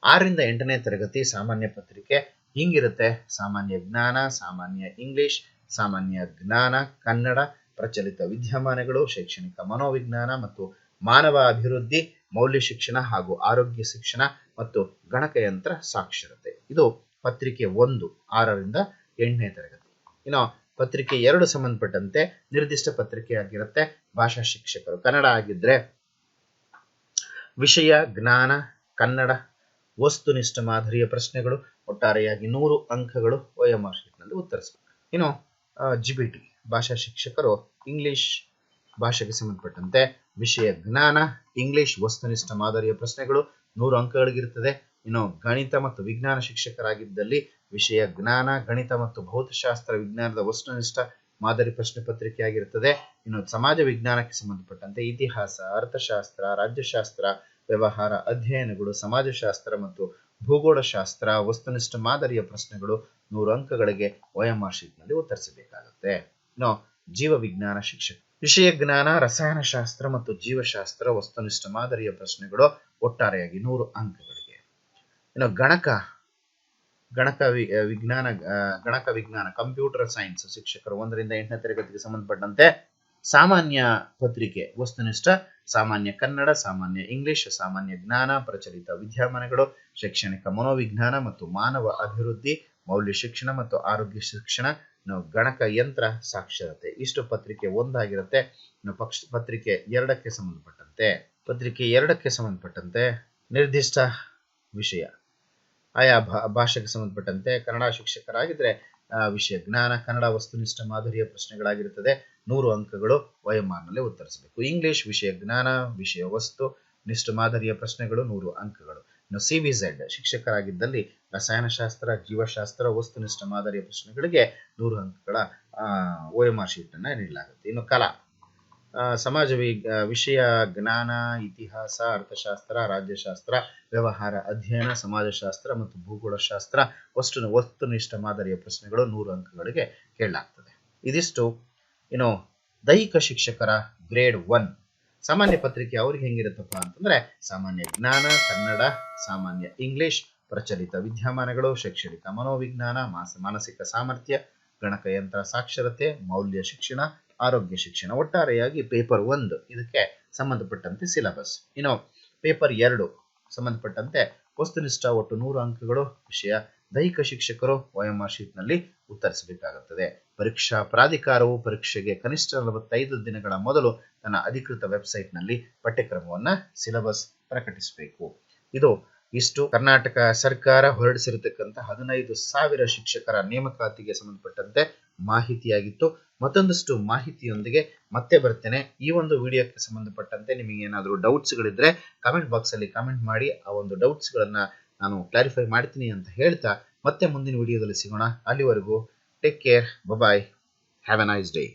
6ರಿಂದ 8ನೇ ತರಗತಿ ಸಾಮಾನ್ಯ ಪತ್ರಿಕೆ ಹಿಂಗಿರುತ್ತೆ. ಸಾಮಾನ್ಯ ಜ್ಞಾನ, ಸಾಮಾನ್ಯ ಇಂಗ್ಲಿಷ್, ಸಾಮಾನ್ಯ ಜ್ಞಾನ ಕನ್ನಡ, ಪ್ರಚಲಿತ ವಿದ್ಯಮಾನಗಳು, ಶೈಕ್ಷಣಿಕ ಮನೋವಿಜ್ಞಾನ ಮತ್ತು ಮಾನವ ಅಭಿವೃದ್ಧಿ, ಮೌಲ್ಯ ಶಿಕ್ಷಣ ಹಾಗೂ ಆರೋಗ್ಯ ಶಿಕ್ಷಣ ಮತ್ತು ಗಣಕಯಂತ್ರ ಸಾಕ್ಷರತೆ. ಇದು ಪತ್ರಿಕೆ 1 6ರಿಂದ 8ನೇ ತರಗತಿ. ಇನ್ನು ಪತ್ರಿಕೆ 2 ಸಂಬಂಧಪಟ್ಟಂತೆ ನಿರ್ದಿಷ್ಟ ಪತ್ರಿಕೆ ಆಗಿರುತ್ತೆ. ಭಾಷಾ ಶಿಕ್ಷಕರು ಕನ್ನಡ ಆಗಿದ್ರೆ ವಿಷಯ ಜ್ಞಾನ ಕನ್ನಡ, ವಸ್ತುನಿಷ್ಠ ಮಾದರಿಯ ಪ್ರಶ್ನೆಗಳು, ಒಟ್ಟಾರೆಯಾಗಿ 100 ಅಂಕಗಳು OMR ಶೀಟ್ ನಲ್ಲಿ ಉತ್ತರಿಸಬೇಕು. ಇನ್ನು GPT ಭಾಷಾ ಶಿಕ್ಷಕರು ಇಂಗ್ಲಿಷ್ ಭಾಷೆಗೆ ಸಂಬಂಧಪಟ್ಟಂತೆ ವಿಷಯ ಜ್ಞಾನ ಇಂಗ್ಲಿಷ್ ವಸ್ತುನಿಷ್ಠ ಮಾದರಿಯ ಪ್ರಶ್ನೆಗಳು 100 ಅಂಕಗಳಿಗಿರುತ್ತದೆ. ಇನ್ನು ಗಣಿತ ಮತ್ತು ವಿಜ್ಞಾನ ಶಿಕ್ಷಕರಾಗಿದ್ದಲ್ಲಿ ವಿಷಯ ಜ್ಞಾನ ಗಣಿತ ಮತ್ತು ಭೌತಶಾಸ್ತ್ರ ವಿಜ್ಞಾನದ ವಸ್ತುನಿಷ್ಠ ಮಾದರಿ ಪ್ರಶ್ನೆ ಪತ್ರಿಕೆ ಆಗಿರುತ್ತದೆ. ಇನ್ನು ಸಮಾಜ ವಿಜ್ಞಾನಕ್ಕೆ ಸಂಬಂಧಪಟ್ಟಂತೆ ಇತಿಹಾಸ, ಅರ್ಥಶಾಸ್ತ್ರ, ರಾಜ್ಯಶಾಸ್ತ್ರ, ವ್ಯವಹಾರ ಅಧ್ಯಯನಗಳು, ಸಮಾಜಶಾಸ್ತ್ರ ಮತ್ತು ಭೂಗೋಳಶಾಸ್ತ್ರ ವಸ್ತುನಿಷ್ಠ ಮಾದರಿಯ ಪ್ರಶ್ನೆಗಳು 100 ಅಂಕಗಳಿಗೆ OMR ಶೀಟ್ ನಲ್ಲಿ ಉತ್ತರಿಸಬೇಕಾಗುತ್ತೆ. ಇನ್ನು ಜೀವ ವಿಜ್ಞಾನ ಶಿಕ್ಷಕ ವಿಷಯ ಜ್ಞಾನ ರಸಾಯನಶಾಸ್ತ್ರ ಮತ್ತು ಜೀವಶಾಸ್ತ್ರ ವಸ್ತುನಿಷ್ಠ ಮಾದರಿಯ ಪ್ರಶ್ನೆಗಳು ಒಟ್ಟಾರೆಯಾಗಿ 100 ಅಂಕಗಳಿಗೆ. ಇನ್ನು ಗಣಕ ವಿಜ್ಞಾನ ಕಂಪ್ಯೂಟರ್ ಸೈನ್ಸ್ ಶಿಕ್ಷಕರು 1ರಿಂದ 8ನೇ ತರಗತಿಗೆ ಸಂಬಂಧಪಟ್ಟಂತೆ ಸಾಮಾನ್ಯ ಪತ್ರಿಕೆ ವಸ್ತುನಿಷ್ಠ ಸಾಮಾನ್ಯ ಕನ್ನಡ, ಸಾಮಾನ್ಯ ಇಂಗ್ಲಿಷ್, ಸಾಮಾನ್ಯ ಜ್ಞಾನ, ಪ್ರಚಲಿತ ವಿದ್ಯಮಾನಗಳು, ಶೈಕ್ಷಣಿಕ ಮನೋವಿಜ್ಞಾನ ಮತ್ತು ಮಾನವ ಅಭಿವೃದ್ಧಿ, ಮೌಲ್ಯ ಶಿಕ್ಷಣ ಮತ್ತು ಆರೋಗ್ಯ ಶಿಕ್ಷಣ, ಗಣಕ ಯಂತ್ರ ಸಾಕ್ಷರತೆ. ಇಷ್ಟು ಪತ್ರಿಕೆ 1 ಆಗಿರುತ್ತೆ. ಇನ್ನು ಪತ್ರಿಕೆ 2ಕ್ಕೆ ಸಂಬಂಧಪಟ್ಟಂತೆ ನಿರ್ದಿಷ್ಟ ವಿಷಯ ಆಯಾ ಭಾಷೆಗೆ ಸಂಬಂಧಪಟ್ಟಂತೆ ಕನ್ನಡ ಶಿಕ್ಷಕರಾಗಿದ್ರೆ ವಿಷಯ ಜ್ಞಾನ ಕನ್ನಡ ವಸ್ತುನಿಷ್ಠ ಮಾದರಿಯ ಪ್ರಶ್ನೆಗಳಾಗಿರುತ್ತದೆ. 100 ಅಂಕಗಳು OMR ನಲ್ಲಿ ಉತ್ತರಿಸಬೇಕು. ಇಂಗ್ಲಿಷ್ ವಿಷಯ ಜ್ಞಾನ ವಿಷಯ ವಸ್ತು ನಿಷ್ಠ ಮಾದರಿಯ ಪ್ರಶ್ನೆಗಳು 100 ಅಂಕಗಳು. ಇನ್ನು CVZ ಶಿಕ್ಷಕರಾಗಿದ್ದಲ್ಲಿ ರಸಾಯನಶಾಸ್ತ್ರ, ಜೀವಶಾಸ್ತ್ರ, ವಸ್ತುನಿಷ್ಠ ಮಾದರಿಯ ಪ್ರಶ್ನೆಗಳಿಗೆ 100 ಅಂಕಗಳ OMR ಶೀಟ್ ಅನ್ನ ನೀಡಲಾಗುತ್ತೆ. ಇನ್ನು ಕಲಾ ಸಮಾಜ ವಿಷಯ ಜ್ಞಾನ, ಇತಿಹಾಸ, ಅರ್ಥಶಾಸ್ತ್ರ, ರಾಜ್ಯಶಾಸ್ತ್ರ, ವ್ಯವಹಾರ ಅಧ್ಯಯನ, ಸಮಾಜಶಾಸ್ತ್ರ ಮತ್ತು ಭೂಗೋಳಶಾಸ್ತ್ರ ವಸ್ತುನಿಷ್ಠ ಮಾದರಿಯ ಪ್ರಶ್ನೆಗಳು 100 ಅಂಕಗಳಿಗೆ ಕೇಳಲಾಗ್ತದೆ. ಇದಿಷ್ಟು ಇನ್ನು ದೈಹಿಕ ಶಿಕ್ಷಕರ ಗ್ರೇಡ್ 1 ಸಾಮಾನ್ಯ ಪತ್ರಿಕೆ ಅವ್ರಿಗೆ ಹೆಂಗಿರುತ್ತಪ್ಪ ಅಂತಂದ್ರೆ ಸಾಮಾನ್ಯ ಜ್ಞಾನ, ಕನ್ನಡ, ಸಾಮಾನ್ಯ ಇಂಗ್ಲಿಷ್, ಪ್ರಚಲಿತ ವಿದ್ಯಮಾನಗಳು, ಶೈಕ್ಷಣಿಕ ಮನೋವಿಜ್ಞಾನ, ಮಾನಸಿಕ ಸಾಮರ್ಥ್ಯ, ಗಣಕಯಂತ್ರ ಸಾಕ್ಷರತೆ, ಮೌಲ್ಯ ಶಿಕ್ಷಣ, ಆರೋಗ್ಯ ಶಿಕ್ಷಣ. ಒಟ್ಟಾರೆಯಾಗಿ ಪೇಪರ್ 1 ಇದಕ್ಕೆ ಸಂಬಂಧಪಟ್ಟಂತೆ ಸಿಲೆಬಸ್. ಇನ್ನು ಪೇಪರ್ 2 ಸಂಬಂಧಪಟ್ಟಂತೆ ವಸ್ತುನಿಷ್ಠ ಒಟ್ಟು 100 ಅಂಕಗಳು, ವಿಷಯ ದೈಹಿಕ ಶಿಕ್ಷಕರು OMR ಶೀಟ್ ನಲ್ಲಿ ಉತ್ತರಿಸಬೇಕಾಗುತ್ತದೆ. ಪರೀಕ್ಷಾ ಪ್ರಾಧಿಕಾರವು ಪರೀಕ್ಷೆಗೆ ಕನಿಷ್ಠ 45 ದಿನಗಳ ಮೊದಲು ತನ್ನ ಅಧಿಕೃತ ವೆಬ್ಸೈಟ್ ನಲ್ಲಿ ಪಠ್ಯಕ್ರಮವನ್ನ ಸಿಲೆಬಸ್ ಪ್ರಕಟಿಸಬೇಕು. ಇಷ್ಟು ಕರ್ನಾಟಕ ಸರ್ಕಾರ ಹೊರಡಿಸಿರತಕ್ಕಂಥ 15,000 ಶಿಕ್ಷಕರ ನೇಮಕಾತಿಗೆ ಸಂಬಂಧಪಟ್ಟಂತೆ ಮಾಹಿತಿಯಾಗಿತ್ತು. ಮತ್ತೊಂದಷ್ಟು ಮಾಹಿತಿಯೊಂದಿಗೆ ಮತ್ತೆ ಬರ್ತೇನೆ. ಈ ಒಂದು ವಿಡಿಯೋಕ್ಕೆ ಸಂಬಂಧಪಟ್ಟಂತೆ ನಿಮಗೆ ಏನಾದರೂ ಡೌಟ್ಸ್ಗಳಿದ್ರೆ ಕಮೆಂಟ್ ಬಾಕ್ಸ್ ಅಲ್ಲಿ ಕಮೆಂಟ್ ಮಾಡಿ, ಆ ಒಂದು ಡೌಟ್ಸ್ಗಳನ್ನ ನಾನು ಕ್ಲಾರಿಫೈ ಮಾಡ್ತೀನಿ ಅಂತ ಹೇಳ್ತಾ ಮತ್ತೆ ಮುಂದಿನ ವಿಡಿಯೋದಲ್ಲಿ ಸಿಗೋಣ. ಅಲ್ಲಿವರೆಗೂ take care, bye, have a nice day.